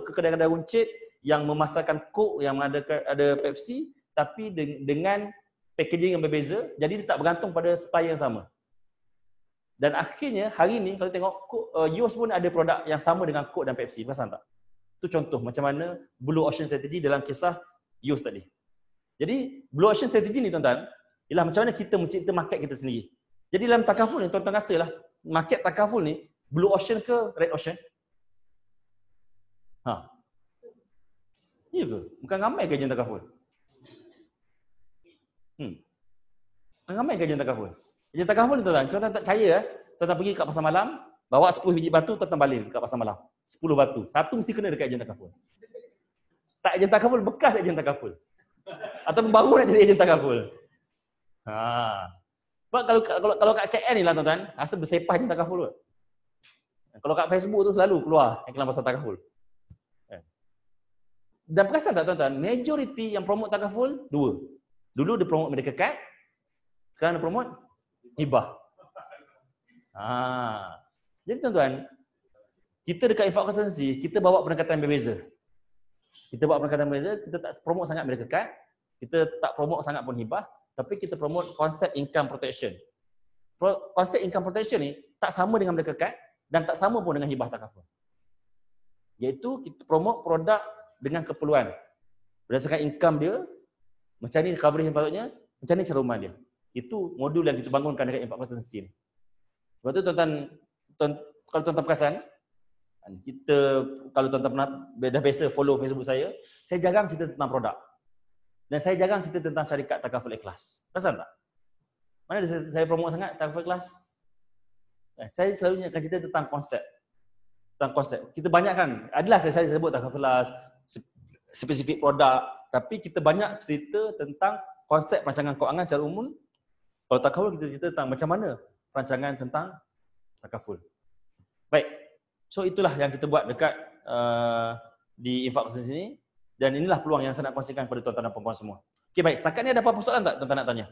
ke kedai-kedai runcit yang memasarkan Coke, yang ada Pepsi, tapi dengan packaging yang berbeza, jadi dia tak bergantung pada supplier yang sama. Dan akhirnya hari ni kalau tengok Yos pun ada produk yang sama dengan Coke dan Pepsi, perasan tak? Itu contoh macam mana Blue Ocean Strategy dalam kisah Yos tadi. Jadi Blue Ocean Strategy ni tuan-tuan, ialah macam mana kita mencipta market kita sendiri. Jadi dalam takaful ni tuan-tuan rasalah market takaful ni Blue Ocean ke Red Ocean? Ya ke? Bukan ramai ke ejen takaful? Bukan ramai ke ejen takaful? Ejen takaful ni tuan-tuan, tuan-tuan tak percaya tuan-tuan pergi kat pasar malam, bawa 10 biji batu, tuan-tuan balik kat pasar malam. 10 batu. Satu mesti kena dekat ejen takaful. Tak ejen takaful, bekas ejen takaful. Ataupun baru nak jadi ejen takaful. Sebab kalau kat KL ni lah tuan-tuan, rasa bersepah ejen takaful kot. Kalau kat Facebook tu selalu keluar iklan pasal takaful. Dan perasan tak tuan-tuan, majoriti yang promote takaful dua. Dulu dia promote medical card, sekarang dia promote hibah. Jadi tuan-tuan, kita dekat Infak Konsultansi, kita bawa pendekatan berbeza. Kita tak promote sangat medical card, kita tak promote sangat pun hibah, tapi kita promote konsep income protection. Konsep income protection ni tak sama dengan medical card dan tak sama pun dengan hibah takaful. Iaitu kita promote produk dengan keperluan. Berdasarkan income dia, macam ni coverage yang patutnya, macam ni cara rumah dia. Itu modul yang kita bangunkan dekat Infak Konsultansi. Sebab tu tuan-tuan, kalau tuan-tuan perasan, kalau tuan-tuan dah biasa follow Facebook saya jarang cerita tentang produk. Dan saya jarang cerita tentang syarikat takaful ikhlas. Perasan tak? Mana saya promote sangat takaful ikhlas? Saya selalunya akan cerita tentang konsep. Kita banyak kan, adalah saya sebut takaful ikhlas, spesifik produk, tapi kita banyak cerita tentang konsep rancangan kewangan secara umum. Kalau takaful kita cerita tentang macam mana rancangan tentang takaful. Baik. So itulah yang kita buat dekat di Infak Konsultansi sini, dan inilah peluang yang saya nak kongsikan kepada tuan-tuan dan puan-puan semua. Okey, baik, setakat ni ada apa-apa soalan tak tuan-tuan nak tanya?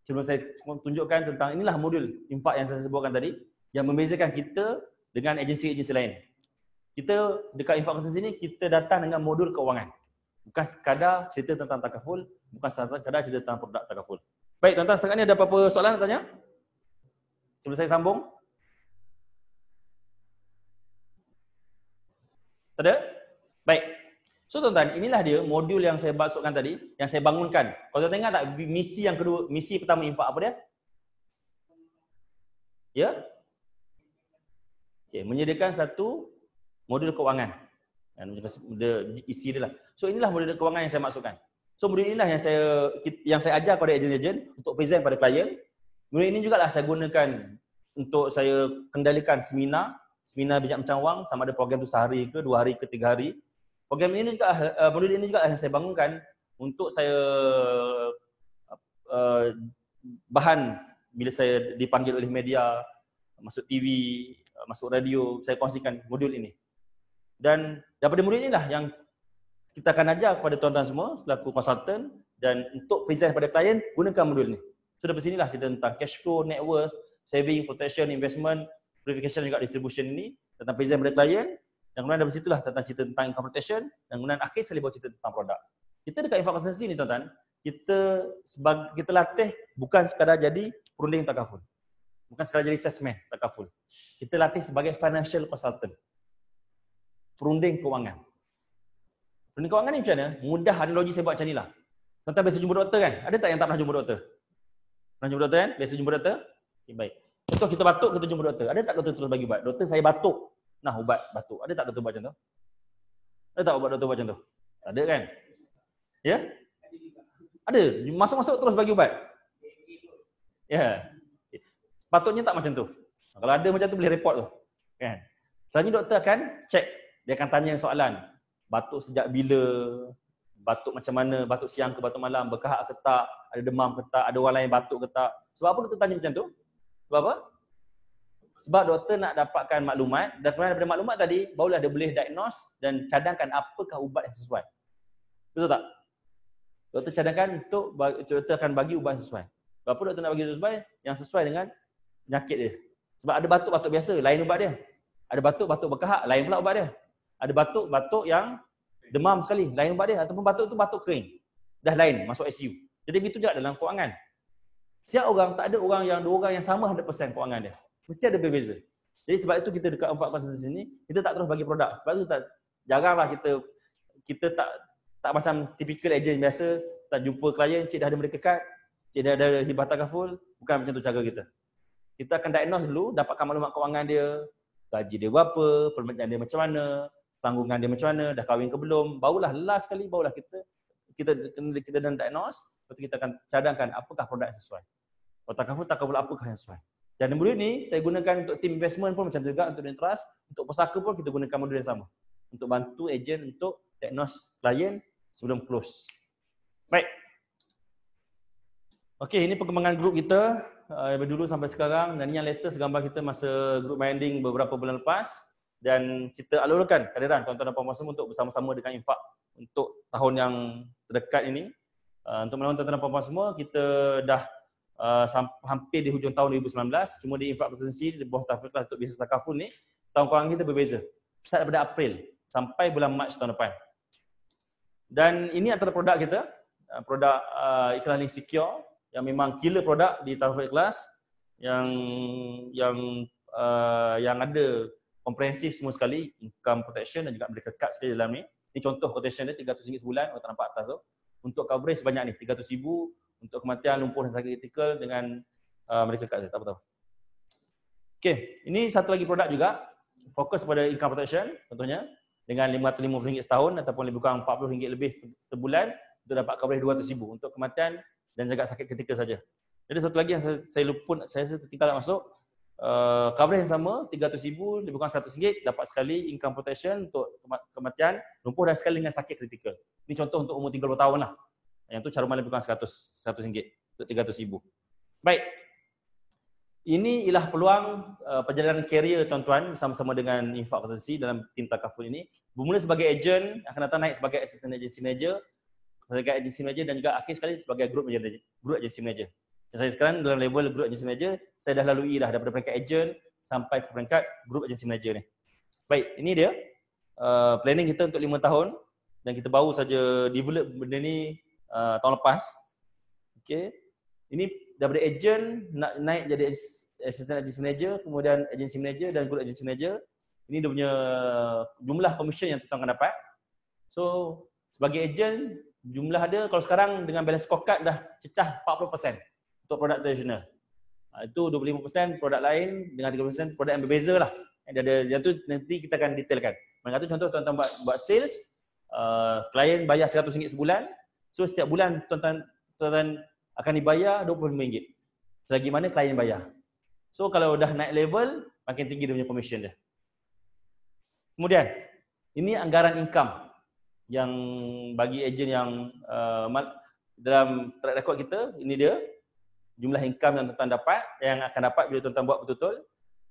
sebelum saya tunjukkan tentang inilah modul infak yang saya sebutkan tadi yang membezakan kita dengan agensi-agensi lain. Kita dekat infak konsentrasi ni kita datang dengan modul keuangan. Bukan sekadar cerita tentang takaful, bukan sekadar cerita tentang produk takaful. Baik, tuan-tuan setengah ni ada apa-apa soalan nak tanya? Sebelum saya sambung? Tak ada? Baik. So tuan-tuan, inilah dia modul yang saya maksudkan tadi, yang saya bangunkan. Kalau tuan ingat tak misi yang kedua, misi pertama infak apa dia? Ya? Okay, menyediakan satu modul keuangan. Isi dia lah. So inilah modul keuangan yang saya maksudkan. So modul inilah yang saya ajar kepada ejen-ejen untuk present pada klien. Modul ini jugalah saya gunakan untuk saya kendalikan seminar bijak macam wang, sama ada program tu sehari ke, 2 hari ke, 3 hari. Program ini juga, modul ini juga yang saya bangunkan untuk saya bahan bila saya dipanggil oleh media, masuk TV, masuk radio, saya kongsikan modul ini. Dan daripada modul inilah yang kita akan ajar kepada tuan-tuan semua selaku konsultan, dan untuk present kepada klien, gunakan modul ini. So dari sinilah kita tentang cash flow, net worth, saving, protection, investment, verification juga distribution ini, tentang present kepada klien, dan kemudian dari situlah tentang cerita tentang income protection, dan kemudian akhir sekali baru cerita tentang produk. Kita dekat infak konsentrasi ni tuan-tuan, kita latih bukan sekadar jadi perunding takaful. Bukan sekadar jadi salesman takaful. Kita latih sebagai financial consultant. Perunding kewangan. Perunding kewangan ni macam mana? Mudah analogi saya buat macam ni lah. Tuan-tuan biasa jumpa doktor kan? Ada tak yang tak pernah jumpa doktor? Pernah jumpa doktor kan? Biasa jumpa doktor? Okay, baik. Contoh kita batuk, kita jumpa doktor. Ada tak doktor terus bagi ubat? Doktor saya batuk. Nah, ubat batuk. Ada tak doktor buat macam tu? Ada tak ubat doktor buat macam tu? Tak ada kan? Ya? Ada. Masuk-masuk terus bagi ubat? Ya. Patutnya tak macam tu. Kalau ada macam tu boleh report tu. Kan? Selanjutnya doktor akan cek. Dia akan tanya soalan. Batuk sejak bila? Batuk macam mana? Batuk siang ke batuk malam? Berkahak ke tak? Ada demam ke tak? Ada orang lain batuk ke tak? Sebab apa doktor tanya macam tu? Sebab apa? Sebab doktor nak dapatkan maklumat, dan kemudian daripada maklumat tadi, barulah dia boleh diagnose dan cadangkan apakah ubat yang sesuai. Betul tak? Doktor cadangkan doktor akan bagi ubat yang sesuai. Sebab apa doktor nak bagi sesuai? Yang sesuai dengan penyakit dia. Sebab ada batuk-batuk biasa, lain ubat dia. Ada batuk-batuk berkahak, lain pula ubat dia. Ada batuk-batuk yang demam sekali, lain ubat dia. Ataupun batuk tu batuk kering, dah lain, masuk ICU. Jadi begitu juga dalam kewangan. Setiap orang, tak ada orang yang dua orang yang sama 100% kewangan dia. Mesti ada berbeza. Jadi sebab itu kita dekat 4 konsentrasi sini, kita tak terus bagi produk. Sebab itu jaranglah kita tak macam typical agent biasa, tak jumpa klien, cik dah ada mereka kad, cik dah ada hibah takaful, bukan macam tu cara kita. Kita akan diagnose dulu, dapatkan maklumat kewangan dia, gaji dia berapa, permintaan dia macam mana, tanggungan dia macam mana, dah kahwin ke belum, barulah last sekali, barulah kita dah diagnose, lepas tu kita akan cadangkan apakah produk yang sesuai. Kalau takaful apakah yang sesuai. Dan modul ni saya gunakan untuk tim investment pun macam tu juga, untuk trust, untuk pesaka pun kita gunakan modul yang sama. Untuk bantu ejen untuk diagnose klien sebelum close. Baik. Okey, ini perkembangan grup kita dari dulu sampai sekarang, dan ini yang latest gambar kita masa group minding beberapa bulan lepas, dan kita alurkan kehadiran tuan-tuan dan puan-puan semua untuk bersama-sama dengan infak untuk tahun yang terdekat ini. Untuk melawan tuan-tuan dan puan-puan semua, kita dah hampir di hujung tahun 2019, cuma di infak konsentrasi di bawah tafsir kelas untuk bisnes takaful ni, tahun kewangan kita berbeza. Start daripada April sampai bulan Mac tahun depan. Dan ini antara produk kita, produk Ikhlas Link Secure, yang memang killer produk di Taufiq Ikhlas, yang ada komprehensif semua sekali, income protection dan juga medical card sekali dalam ni. Ini contoh quotation dia, RM300 sebulan, kalau tak nampak atas tu. Untuk coverage sebanyak ni, RM300,000 untuk kematian, lumpuh dan sakit kritikal dengan medical card saya, tak apa-apa. Okey, ini satu lagi produk juga, fokus pada income protection contohnya, dengan RM550 setahun ataupun lebih kurang RM40 lebih sebulan untuk dapat coverage RM200,000 untuk kematian dan juga sakit kritikal saja. Jadi satu lagi yang saya lupa, saya tertinggal nak masuk, coverage yang sama, RM300,000 lebih kurang RM100 dapat sekali income protection untuk kematian, lumpuh dan sekali dengan sakit kritikal. Ini contoh untuk umur 30 tahun lah. Yang tu caruman lebih kurang RM100 untuk RM300,000. Baik. Ini ialah peluang perjalanan karier tuan-tuan bersama-sama dengan infak konsentrasi dalam tim takaful ini. Bermula sebagai ejen, akan datang naik sebagai assistant agency manager, sebagai agency manager dan juga akhir sekali sebagai group agency manager. Saya sekarang dalam level group agency manager, saya dah lalui dah daripada peringkat agent sampai ke peringkat group agency manager ni. Baik, ini dia planning kita untuk 5 tahun dan kita baru saja develop benda ni tahun lepas. Okey. Ini daripada agent nak naik jadi assistant agency manager, kemudian agency manager dan group agency manager. Ini dia punya jumlah commission yang tuan akan dapat. So, sebagai agent, jumlah dia kalau sekarang dengan balance scorecard dah cecah 40% untuk produk tradisional. Itu 25% produk lain dengan 30% produk yang berbeza lah. Yang tu nanti kita akan detailkan. Mana kata contoh tuan-tuan buat sales, klien bayar RM100 sebulan. So setiap bulan tuan-tuan akan dibayar RM25 selagi mana klien bayar. So kalau dah naik level, makin tinggi dia punya commission dia. Kemudian, ini anggaran income yang bagi ejen yang dalam track record kita, ini dia jumlah income yang tuan-tuan dapat, yang akan dapat bila tuan-tuan buat betul-betul.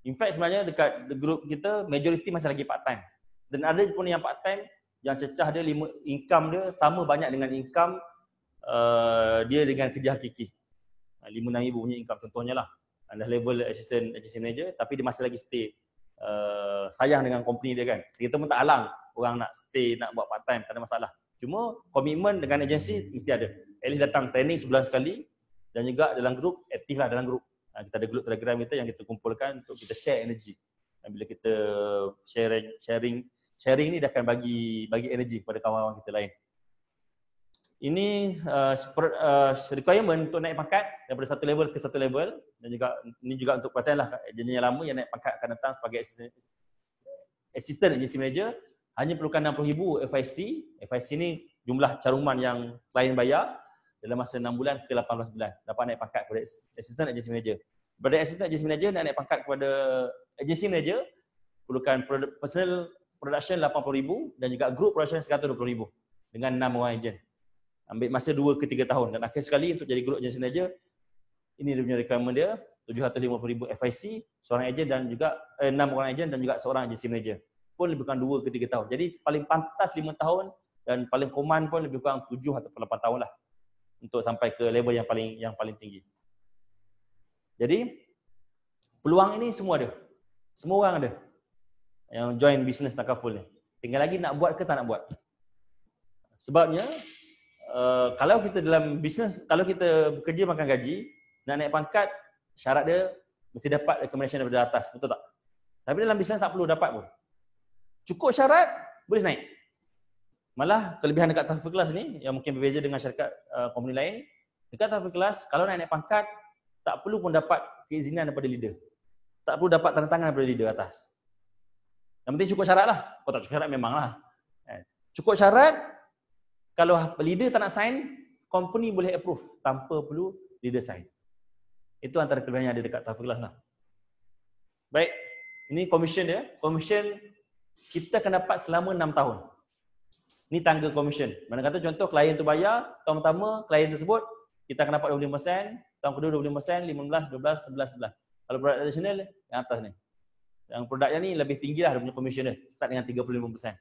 In fact sebenarnya dekat group kita, majority masih lagi part time. Dan ada pun yang part time yang cecah dia income dia sama banyak dengan income dia dengan kerja hakiki. RM5,000 punya income contohnya lah. Dah level assistant agency manager tapi dia masih lagi stay sayang dengan company dia kan. Kita pun tak halang orang nak stay, nak buat part time, tak ada masalah. Cuma komitmen dengan agensi mesti ada. At least datang training sebulan sekali dan juga dalam grup, aktif lah dalam grup. Kita ada grup Telegram kita yang kita kumpulkan untuk kita share energy. Dan bila kita sharing ni dia akan bagi energy kepada kawan-kawan kita lain. Ini requirement untuk naik pangkat daripada satu level ke satu level dan juga ini juga untuk perhatian lah agensi yang lama yang naik pangkat akan datang sebagai assistant agency manager hanya perlukan RM60,000 FIC. FIC ni jumlah caruman yang klien bayar dalam masa 6 bulan ke 18 bulan dapat naik pangkat kepada assistant agency manager. Daripada assistant agency manager nak naik pangkat kepada agency manager perlukan personal production RM80,000 dan juga group production RM120,000 dengan 6 orang ejen. Ambil masa 2 ke 3 tahun dan akhir sekali untuk jadi group agency manager ini dia punya requirement dia RM750,000 FIC, seorang ejen dan juga 6 orang ejen dan juga seorang agency manager pun lebih kurang 2 ke 3 tahun. Jadi paling pantas 5 tahun dan paling command pun lebih kurang 7 atau 8 tahun lah untuk sampai ke level yang paling tinggi. Jadi peluang ini semua ada. Semua orang ada yang join business Takaful ni. Tinggal lagi nak buat ke tak nak buat. Sebabnya kalau kita dalam bisnes, kalau kita bekerja makan gaji, nak naik pangkat, syarat dia mesti dapat recommendation daripada atas, betul tak? Tapi dalam bisnes tak perlu dapat pun. Cukup syarat, boleh naik. Malah kelebihan dekat Tahfiz Kelas ni, yang mungkin berbeza dengan syarikat company lain, dekat Tahfiz Kelas, kalau nak naik pangkat, tak perlu pun dapat keizinan daripada leader. Tak perlu dapat tanda tangan daripada leader atas. Yang penting cukup syarat lah. Kalau tak cukup syarat memanglah. Cukup syarat, kalau leader tak nak sign, company boleh approve tanpa perlu leader sign. Itu antara kelebihan yang ada dekat Tahfiz Kelas lah. Baik, ini commission dia. Commission kita akan dapat selama 6 tahun. Ini tangga commission. Mana kata contoh klien tu bayar, tahun pertama klien tersebut kita akan dapat 25%, tahun kedua 25%, 15, 12, 11, 11. Kalau produk tradisional yang atas ni. Yang produk yang ni lebih tinggi lah dia punya commission dia. Start dengan 35%.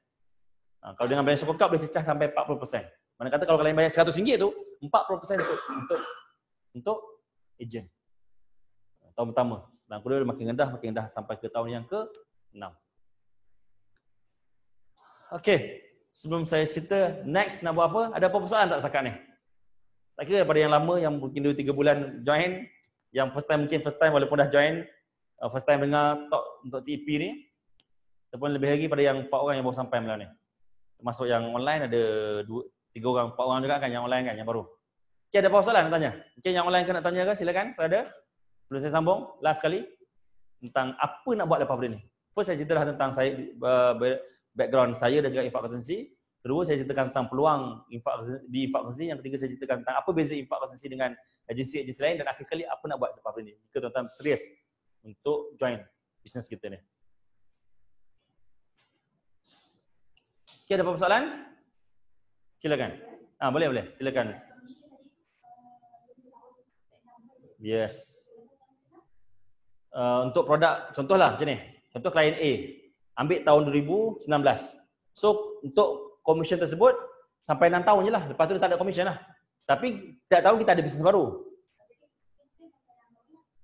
Kalau dengan balance scorecard boleh cecah sampai 40%. Mana kata kalau kalian bayar RM100 tu, 40% untuk ejen. Tahun pertama. Dan kedua makin rendah sampai ke tahun yang ke-6. Okey, sebelum saya cerita next nak buat apa, ada apa persoalan tak setakat ni? Tak kira pada yang lama yang mungkin 2-3 bulan join, yang first time walaupun dah join, first time dengar talk untuk TEP ni, ataupun lebih lagi pada yang 4 orang yang baru sampai malam ni. Termasuk yang online ada 3 orang, 4 orang juga kan yang online kan, yang baru. Okay, ada apa soalan nak tanya? Okay, yang online kan nak tanya ke? Silakan, ada. Belum saya sambung, last kali. Tentang apa nak buat lepas benda ni. First saya cerita tentang saya, background saya dan juga infak konsensi. Kedua saya ceritakan tentang peluang di infak konsensi. Yang ketiga saya ceritakan tentang apa beza infak konsensi dengan agensi-agensi lain. Dan akhir sekali apa nak buat lepas benda ni. Jika tuan-tuan serius untuk join bisnes kita ni. Okay, ada apa soalan? Silakan. Boleh. Silakan. Yes. Untuk produk, contohlah macam ni. Contoh klien A. Ambil tahun 2019. So, untuk commission tersebut, sampai 6 tahun je lah. Lepas tu dia tak ada commission lah. Tapi, tiap tahun kita ada bisnes baru.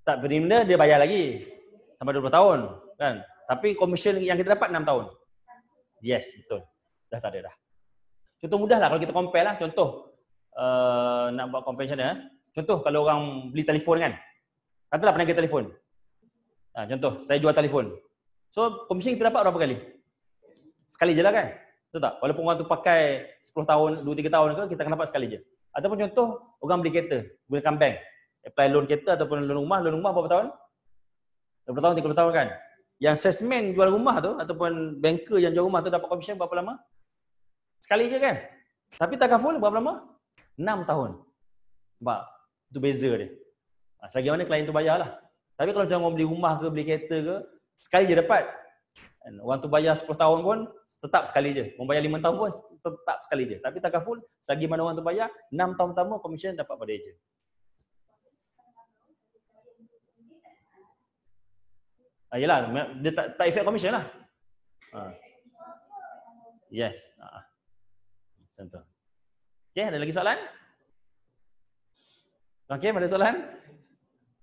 Tak benda dia bayar lagi sampai 20 tahun kan. Tapi komisen yang kita dapat 6 tahun. Yes, betul. Dah tak ada dah. Contoh mudah lah kalau kita compare lah. Contoh nak buat comparison. Contoh kalau orang beli telefon kan. Katalah peniaga telefon. Contoh, saya jual telefon. So, komisen kita dapat berapa kali? Sekali je lah kan? Betul tak? Walaupun orang tu pakai 10 tahun, 2-3 tahun ke, kita akan dapat sekali je. Ataupun contoh, orang beli kereta, gunakan bank. Apply loan kereta ataupun loan rumah berapa tahun? 20 tahun, 30 tahun kan? Yang salesman jual rumah tu, ataupun banker yang jual rumah tu dapat komisen berapa lama? Sekali je kan? Tapi takaful berapa lama? 6 tahun. Nampak? Itu beza dia. Selagi mana klien tu bayar lah. Tapi kalau macam orang beli rumah ke, beli kereta ke, sekali je dapat. Orang tu bayar 10 tahun pun, tetap sekali je. Orang bayar 5 tahun pun, tetap sekali je. Tapi takaful, selagi mana orang tu bayar, 6 tahun pertama komisen dapat pada ejen. Yelah, dia tak efek komisen lah. Yes. Contoh. Okay, ada lagi soalan? Okay, ada soalan?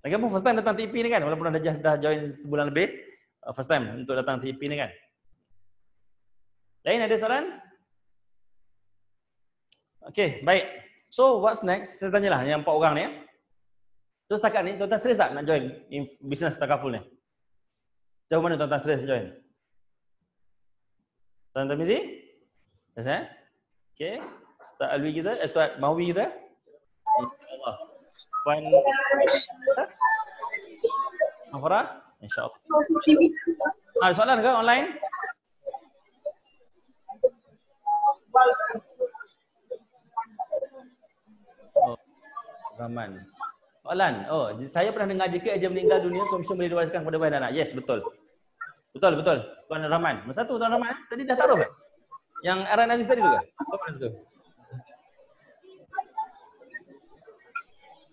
Lagi pun first time datang TP ni kan? Walaupun dah join sebulan lebih. First time untuk datang TP ni kan? Lain ada soalan? Okay, baik. So, what's next? Saya tanyalah yang 4 orang ni. So, setakat ni, tuan-tuan serius tak nak join bisnes takaful ni? Jauh mana tuan-tuan serius join? Tuan-tuan Mizi? Serius Okay. Ustaz Alwi kita, Ustaz Mahwi kita. InsyaAllah. Puan Farah? InsyaAllah. Ada soalan ke online? Oh, Rahman. Soalan. Oh, saya pernah dengar jika ejen meninggal dunia, komisen boleh diwariskan kepada bayi anak. Yes, betul. Betul. Tuan Rahman. Masa tu Tuan Rahman, tadi dah taruh kan? Yang Aran Aziz tadi tu ke? Betul.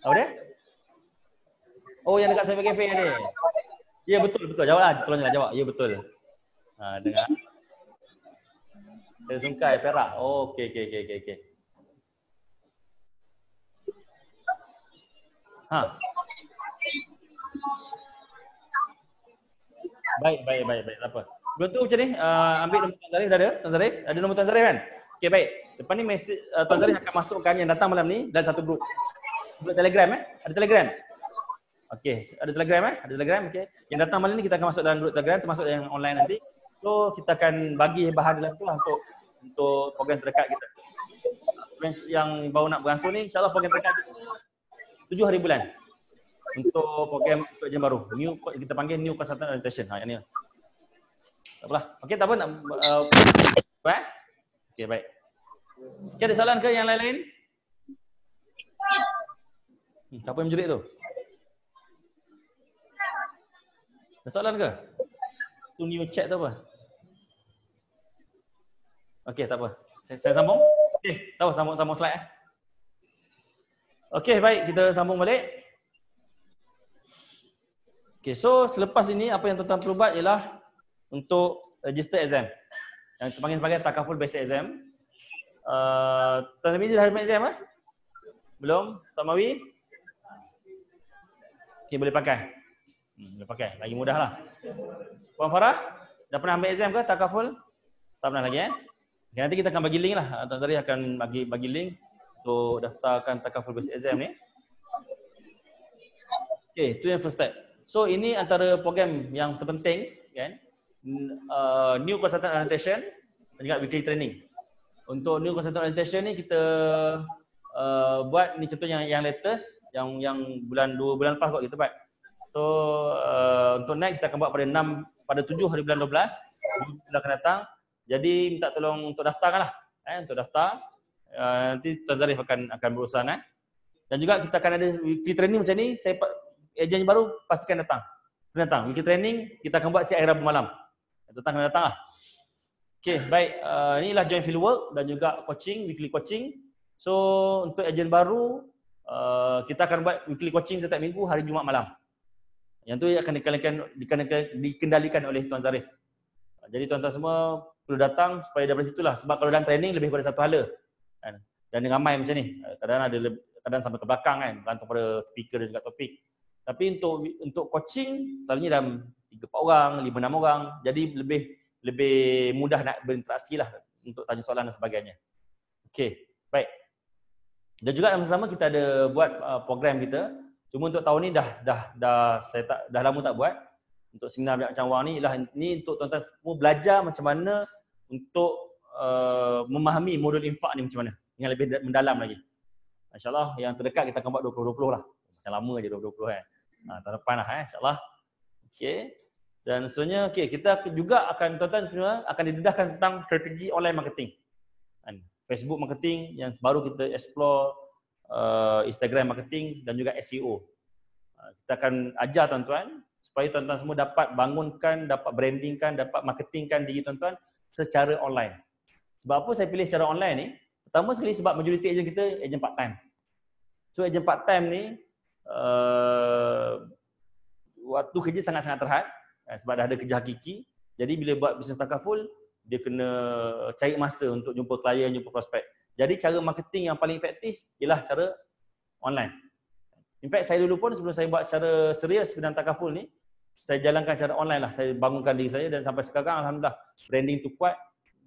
Apa dia? Oh, yang dekat Cyber Cafe ni. Ya, betul. Jawablah. Tolonglah jawab. Ya, betul. Dengar. Dari Sungkai, Perak. Oh, okey. Baik. Tak apa. Sebelum tu macam ni, ambil nombor Tuan Zarif dah ada? Tuan Zarif? Ada nombor Tuan Zarif kan? Okey, baik. Lepas ni Tuan Zarif akan masukkan yang datang malam ni dalam satu grup. Grup Telegram Ada Telegram? Okey, ada Telegram Ada Telegram, okey. Yang datang malam ni kita akan masuk dalam grup Telegram termasuk yang online nanti. So, kita akan bagi bahan dalam tu lah untuk program terdekat kita. Yang baru nak beransur ni, insyaAllah program terdekat kita 7 hari bulan. Untuk program ejen baru. Kita panggil New Consultant Orientation. Yang ni lah. Tak apalah. Okey, tak apa nak okey, baik. Okey, ada soalan ke yang lain-lain? Siapa yang menjerit tu? Ada soalan ke? Tu new chat tu apa? Okey, tak apa. Saya sambung. Okey, tahu sambung slide Okey, baik, kita sambung balik. Okey, so selepas ini apa yang tuan-tuan perlu buat ialah untuk register exam. Yang dipanggil sebagai takaful basic exam. Tuan-tuan Mizi dah ada exam Belum? Tuan Mawi? Okey, boleh pakai. Boleh pakai. Lagi mudah lah. Puan Farah, dah pernah ambil exam ke takaful? Tak pernah lagi Okay, nanti kita akan bagi link lah. Tuan Zari akan bagi link untuk daftarkan takaful basic exam ni. Okay, itu yang first step. So ini antara program yang terpenting kan. New Consultant Orientation dan juga weekly training. Untuk New Consultant Orientation ni kita buat ni contoh yang latest yang bulan 2 bulan lepas kot kita buat. So untuk next kita akan buat pada 7 hari bulan 12 bulan akan datang. Jadi minta tolong untuk daftarkan lah. Untuk daftar. Nanti Tuan Zarif akan berurusan. Dan juga kita akan ada weekly training macam ni. Ejen baru pastikan datang. Weekly training kita akan buat setiap hari Rabu malam. Datang kena datang lah. Okay, baik. Inilah join field work dan juga coaching, weekly coaching. So untuk ejen baru, kita akan buat weekly coaching setiap minggu hari Jumaat malam. Yang tu akan dikendalikan oleh Tuan Zarif. Jadi tuan-tuan semua perlu datang supaya daripada situlah. Sebab kalau dalam training lebih pada satu hala. Dan ramai macam ni. Kadang-kadang sampai ke belakang kan. Bergantung pada speaker dan juga topik. Tapi untuk coaching selalunya dalam 3-4 orang, 5-6 orang. Jadi lebih mudah nak berinteraksi lah untuk tanya soalan dan sebagainya. Okey, baik. Dan juga sama-sama kita ada buat program kita. Cuma untuk tahun ni dah lama tak buat. Untuk seminar macam awang ni untuk tuan-tuan semua belajar macam mana untuk memahami modul infak ni macam mana yang lebih mendalam lagi. InsyaAllah yang terdekat kita akan buat 2020 lah. Macam lama je 2020 kan. Tahun depan lah insyaAllah. Okey. Dan sebenarnya kita juga akan tuan-tuan akan didedahkan tentang strategi online marketing. Facebook marketing yang baru kita explore, Instagram marketing dan juga SEO. Kita akan ajar tuan-tuan supaya tuan-tuan semua dapat bangunkan, dapat brandingkan, dapat marketingkan diri tuan-tuan secara online. Sebab apa saya pilih secara online ni? Pertama sekali sebab majoriti ejen kita ejen part time. So ejen part time ni waktu kerja sangat-sangat terhad sebab dah ada kerja hakiki. Jadi bila buat bisnes takaful, dia kena cari masa untuk jumpa klien, jumpa prospek. Jadi cara marketing yang paling efektif ialah cara online. In fact saya dulu pun sebelum saya buat secara serius bidang takaful ni, saya jalankan cara online lah. Saya bangunkan diri saya dan sampai sekarang alhamdulillah branding tu kuat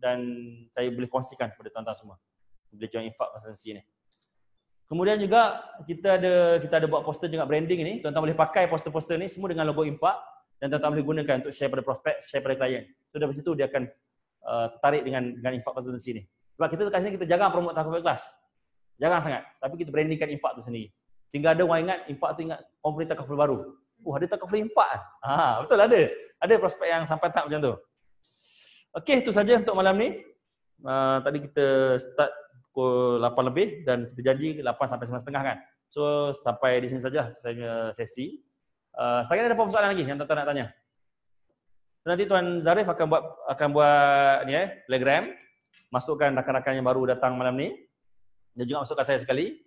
dan saya boleh kongsikan kepada tuan-tuan semua. Boleh join infak konsultansi ni. Kemudian juga kita ada buat poster juga branding ni. Tuan-tuan boleh pakai poster-poster ni semua dengan logo infak dan tuan-tuan boleh gunakan untuk share pada prospek, share pada klien. So dari situ dia akan tertarik dengan infak konsultansi ni. Sebab kita kat sini kita jarang promote takaful kelas. Jarang sangat. Tapi kita brandingkan infak tu sendiri. Tinggal ada orang ingat infak tu ingat company takaful baru. Ada takaful infak. Betul ada. Ada prospek yang sampai tak macam tu. Okey, itu saja untuk malam ni. Tadi kita start pukul 8 lebih dan kita janji 8 sampai 9.30 kan. So sampai di sini saja saya sesi. Setakat ada apa soalan lagi yang tuan-tuan nak tanya? Nanti Tuan Zarif akan buat ni telegram, masukkan rakan-rakan yang baru datang malam ni dan juga masukkan saya sekali.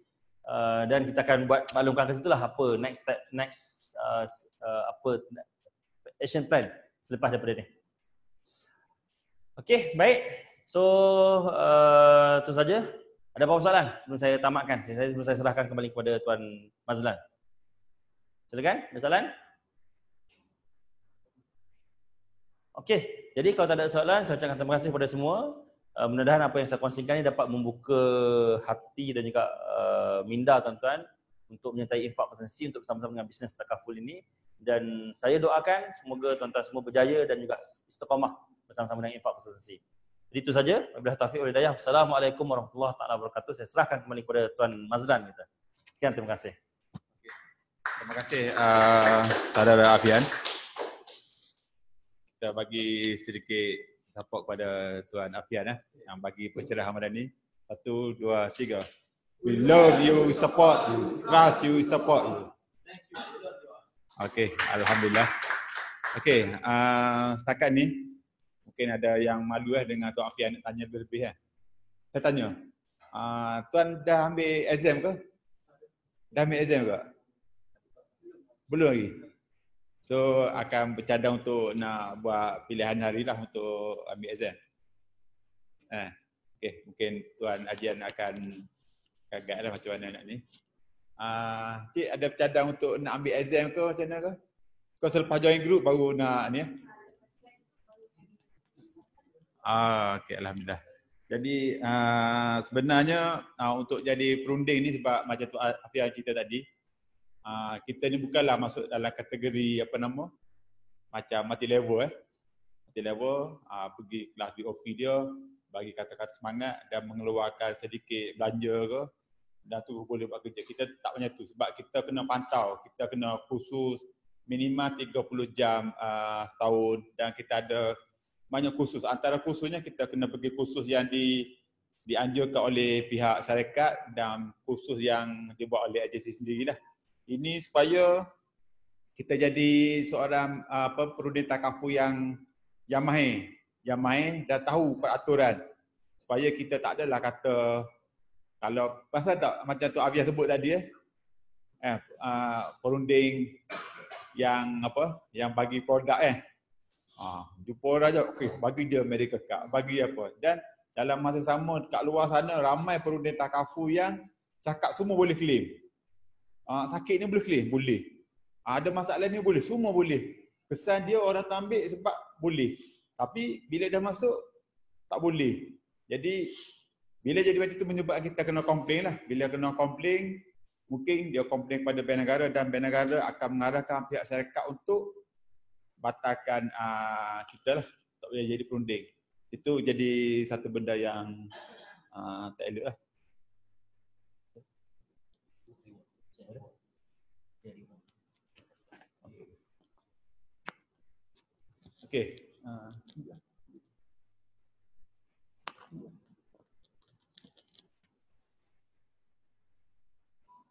Dan kita akan buat maklumkan ke situlah apa next step, apa action plan selepas daripada ni. Okey, baik. So itu saja. Ada apa soalan sebelum saya tamatkan? Sebelum saya serahkan kembali kepada Tuan Mazlan. Silakan, ada soalan? Okey, jadi kalau tak ada soalan, saya ucapkan terima kasih kepada semua. Mudah-mudahan apa yang saya kongsikan ini dapat membuka hati dan juga minda tuan-tuan untuk menyertai infak potensi untuk bersama-sama dengan bisnes takaful ini. Dan saya doakan semoga tuan-tuan semua berjaya dan juga istiqamah bersama-sama dengan infak potensi. Jadi itu saja. Wabillahi taufiq wal hidayah. Assalamualaikum warahmatullahi wabarakatuh. Saya serahkan kembali kepada Tuan Mazlan kita. Sekian, terima kasih. Terima kasih saudara Afian. Kita bagi sedikit support kepada Tuan Afian yang bagi pencerahan malam ni. 1, 2, 3. We love you, support you, trust you, support you. Okey, alhamdulillah. Okey, setakat ni mungkin ada yang malu dengan Tuan Afian nak tanya lebih Saya tanya. Tuan dah ambil exam ke? Dah ambil exam ke? Belum lagi. So akan bercadang untuk nak buat pilihan hari lah untuk ambil exam. Okey, mungkin Tuan Ajian akan guide lah macam mana nak ni. Cik ada bercadang untuk nak ambil exam ke macam mana ke? Kau selepas join group baru nak ni okey, alhamdulillah. Jadi sebenarnya untuk jadi perunding ni sebab macam tu Afian cerita tadi, kita ni bukanlah masuk dalam kategori apa nama macam mati level mati level pergi kelas DOP dia bagi kata-kata semangat dan mengeluarkan sedikit belanja ke dan tu boleh buat kerja. Kita tak macam tu sebab kita kena pantau, kita kena kursus minimal 30 jam setahun dan kita ada banyak kursus. Antara kursusnya kita kena pergi kursus yang dianjurkan oleh pihak syarikat dan kursus yang dibuat oleh agensi sendirilah. Ini supaya kita jadi seorang perunding takaful yang mahir dan tahu peraturan. Supaya kita tak adalah kata kalau pasal tak macam tu Afian sebut tadi perunding yang yang bagi produk jumpa orang je okey bagi je medical card, bagi apa. Dan dalam masa sama kat luar sana ramai perunding takaful yang cakap semua boleh claim. Sakit ni boleh claim? Boleh. Ada masalah ni boleh, semua boleh. Kesan dia orang tak ambil sebab boleh. Tapi bila dah masuk, tak boleh. Jadi, bila jadi macam tu menyebabkan kita kena komplain lah. Bila kena komplain, mungkin dia komplain kepada Bank Negara dan Bank Negara akan mengarahkan pihak syarikat untuk batalkan kita lah. Tak boleh jadi perunding. Itu jadi satu benda yang tak elok lah. Okey.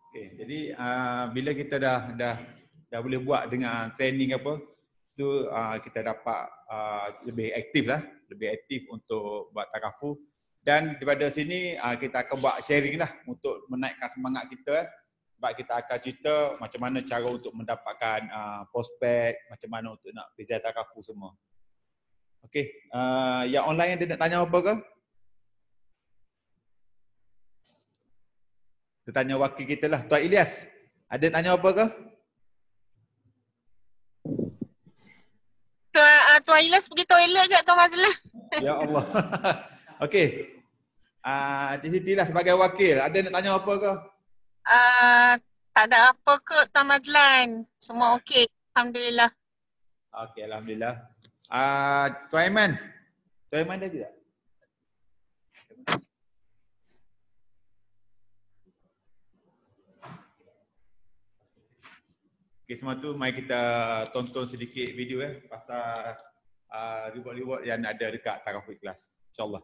Okey, jadi bila kita dah boleh buat dengan training apa, tu kita dapat lebih aktif untuk buat takaful. Dan daripada sini kita akan buat sharing lah untuk menaikkan semangat kita. Sebab kita akan cerita macam mana cara untuk mendapatkan prospek, macam mana untuk nak present takaful semua. Okey, yang online ada nak tanya apa ke? Kita tanya wakil kita lah, Tuan Ilyas. Ada tanya apa ke? Tuan Ilyas pergi toilet kat Tuan Mazlan. Ya Allah. Okey. Cik Siti lah sebagai wakil. Ada nak tanya apa ke? Tak ada apa kot Tuan Mazlan. Semua okey. Alhamdulillah. Okey, alhamdulillah. Tuan Aiman. Tuan Aiman ada tak? Okey, semua tu mari kita tonton sedikit video pasal reward-reward yang ada dekat Takaful Ikhlas. InsyaAllah.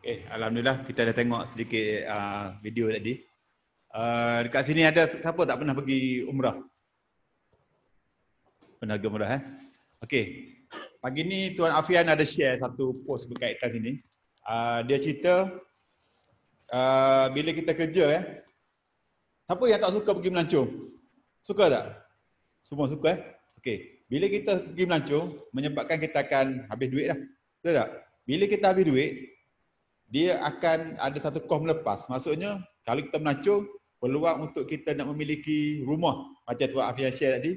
Okay, alhamdulillah kita dah tengok sedikit video tadi. Dekat sini ada siapa tak pernah pergi umrah? Pernah pergi umrah Okey. Pagi ni Tuan Afian ada share satu post berkaitan sini. Dia cerita bila kita kerja siapa yang tak suka pergi melancong? Suka tak? Semua suka Okey. Bila kita pergi melancong menyebabkan kita akan habis duit dah. Betul tak? Bila kita habis duit, dia akan ada satu kos melepas. Maksudnya, kalau kita melancong, peluang untuk kita nak memiliki rumah, macam Tuan Afian share tadi,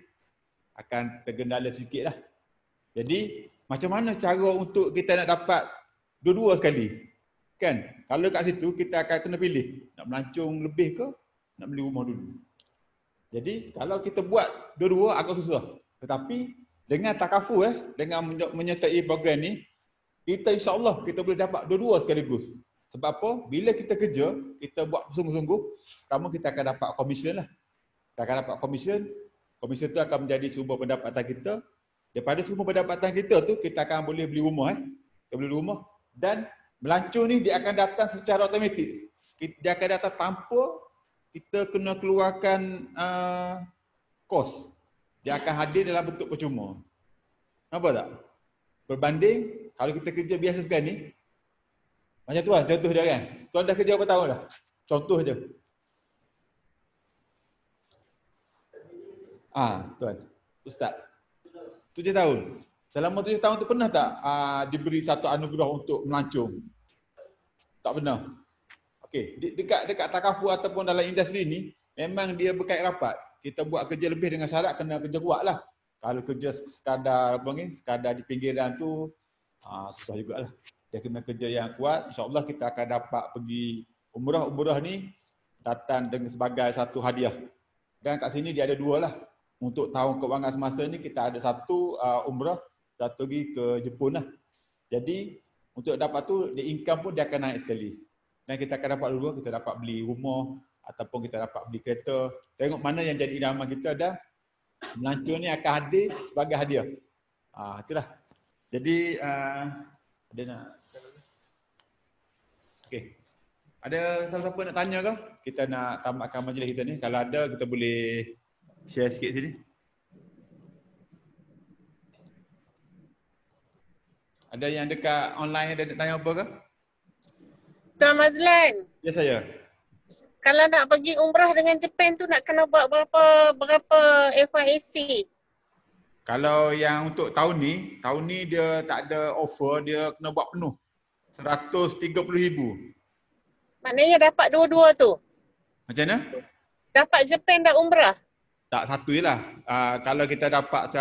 akan tergendala sedikit lah. Jadi, macam mana cara untuk kita nak dapat dua-dua sekali? Kan? Kalau kat situ, kita akan kena pilih. Nak melancong lebih ke, nak beli rumah dulu. Jadi, kalau kita buat dua-dua, agak susah. Tetapi, dengan takaful, dengan menyertai program ni, kita insya-Allah kita boleh dapat dua-dua sekaligus. Sebab apa? Bila kita kerja, kita buat sungguh-sungguh, pertama kita akan dapat komisen lah. Kita akan dapat komisen. Komisen tu akan menjadi sumber pendapatan kita. Daripada sumber pendapatan kita tu, kita akan boleh beli rumah Kita beli rumah. Dan melancong ni dia akan datang secara automatik. Dia akan datang tanpa kita kena keluarkan kos. Dia akan hadir dalam bentuk percuma. Nampak tak? Berbanding kalau kita kerja biasa sekali ni, macam Tuan, contoh dia kan. Tuan dah kerja berapa tahun dah? Contoh je. Tuan. Ustaz. 7 tahun. Selama 7 tahun tu pernah tak diberi satu anugerah untuk melancong? Tak pernah. Okey, dekat takaful ataupun dalam industri ni, memang dia berkait rapat. Kita buat kerja lebih dengan syarat kena kerja kuat lah. Kalau kerja sekadar di pinggiran tu, susah jugalah. Dia kena kerja yang kuat. InsyaAllah kita akan dapat pergi umrah. Umrah ni datang dengan sebagai satu hadiah. Dan kat sini dia ada dua lah. Untuk tahun kewangan semasa ni kita ada satu umrah, satu pergi ke Jepun lah. Jadi untuk dapat tu, dia income pun dia akan naik sekali. Dan kita akan dapat dua, kita dapat beli rumah ataupun kita dapat beli kereta. Tengok mana yang jadi idaman kita dah. Melancong ni akan hadir sebagai hadiah. Itulah. Jadi ada nak okey. Ada siapa-siapa nak tanya ke? Kita nak tamatkan majlis kita ni. Kalau ada kita boleh share sikit sini. Ada yang dekat online ada tanya apa ke? Tuan Mazlan, Ya saya. kalau nak pergi umrah dengan Jepun tu nak kena buat berapa FYAC? Kalau yang untuk tahun ni dia tak ada offer, dia kena buat penuh. 130,000. Maknanya dapat dua-dua tu. Macam mana? Dapat Jepun dan umrah. Tak satu je lah. Kalau kita dapat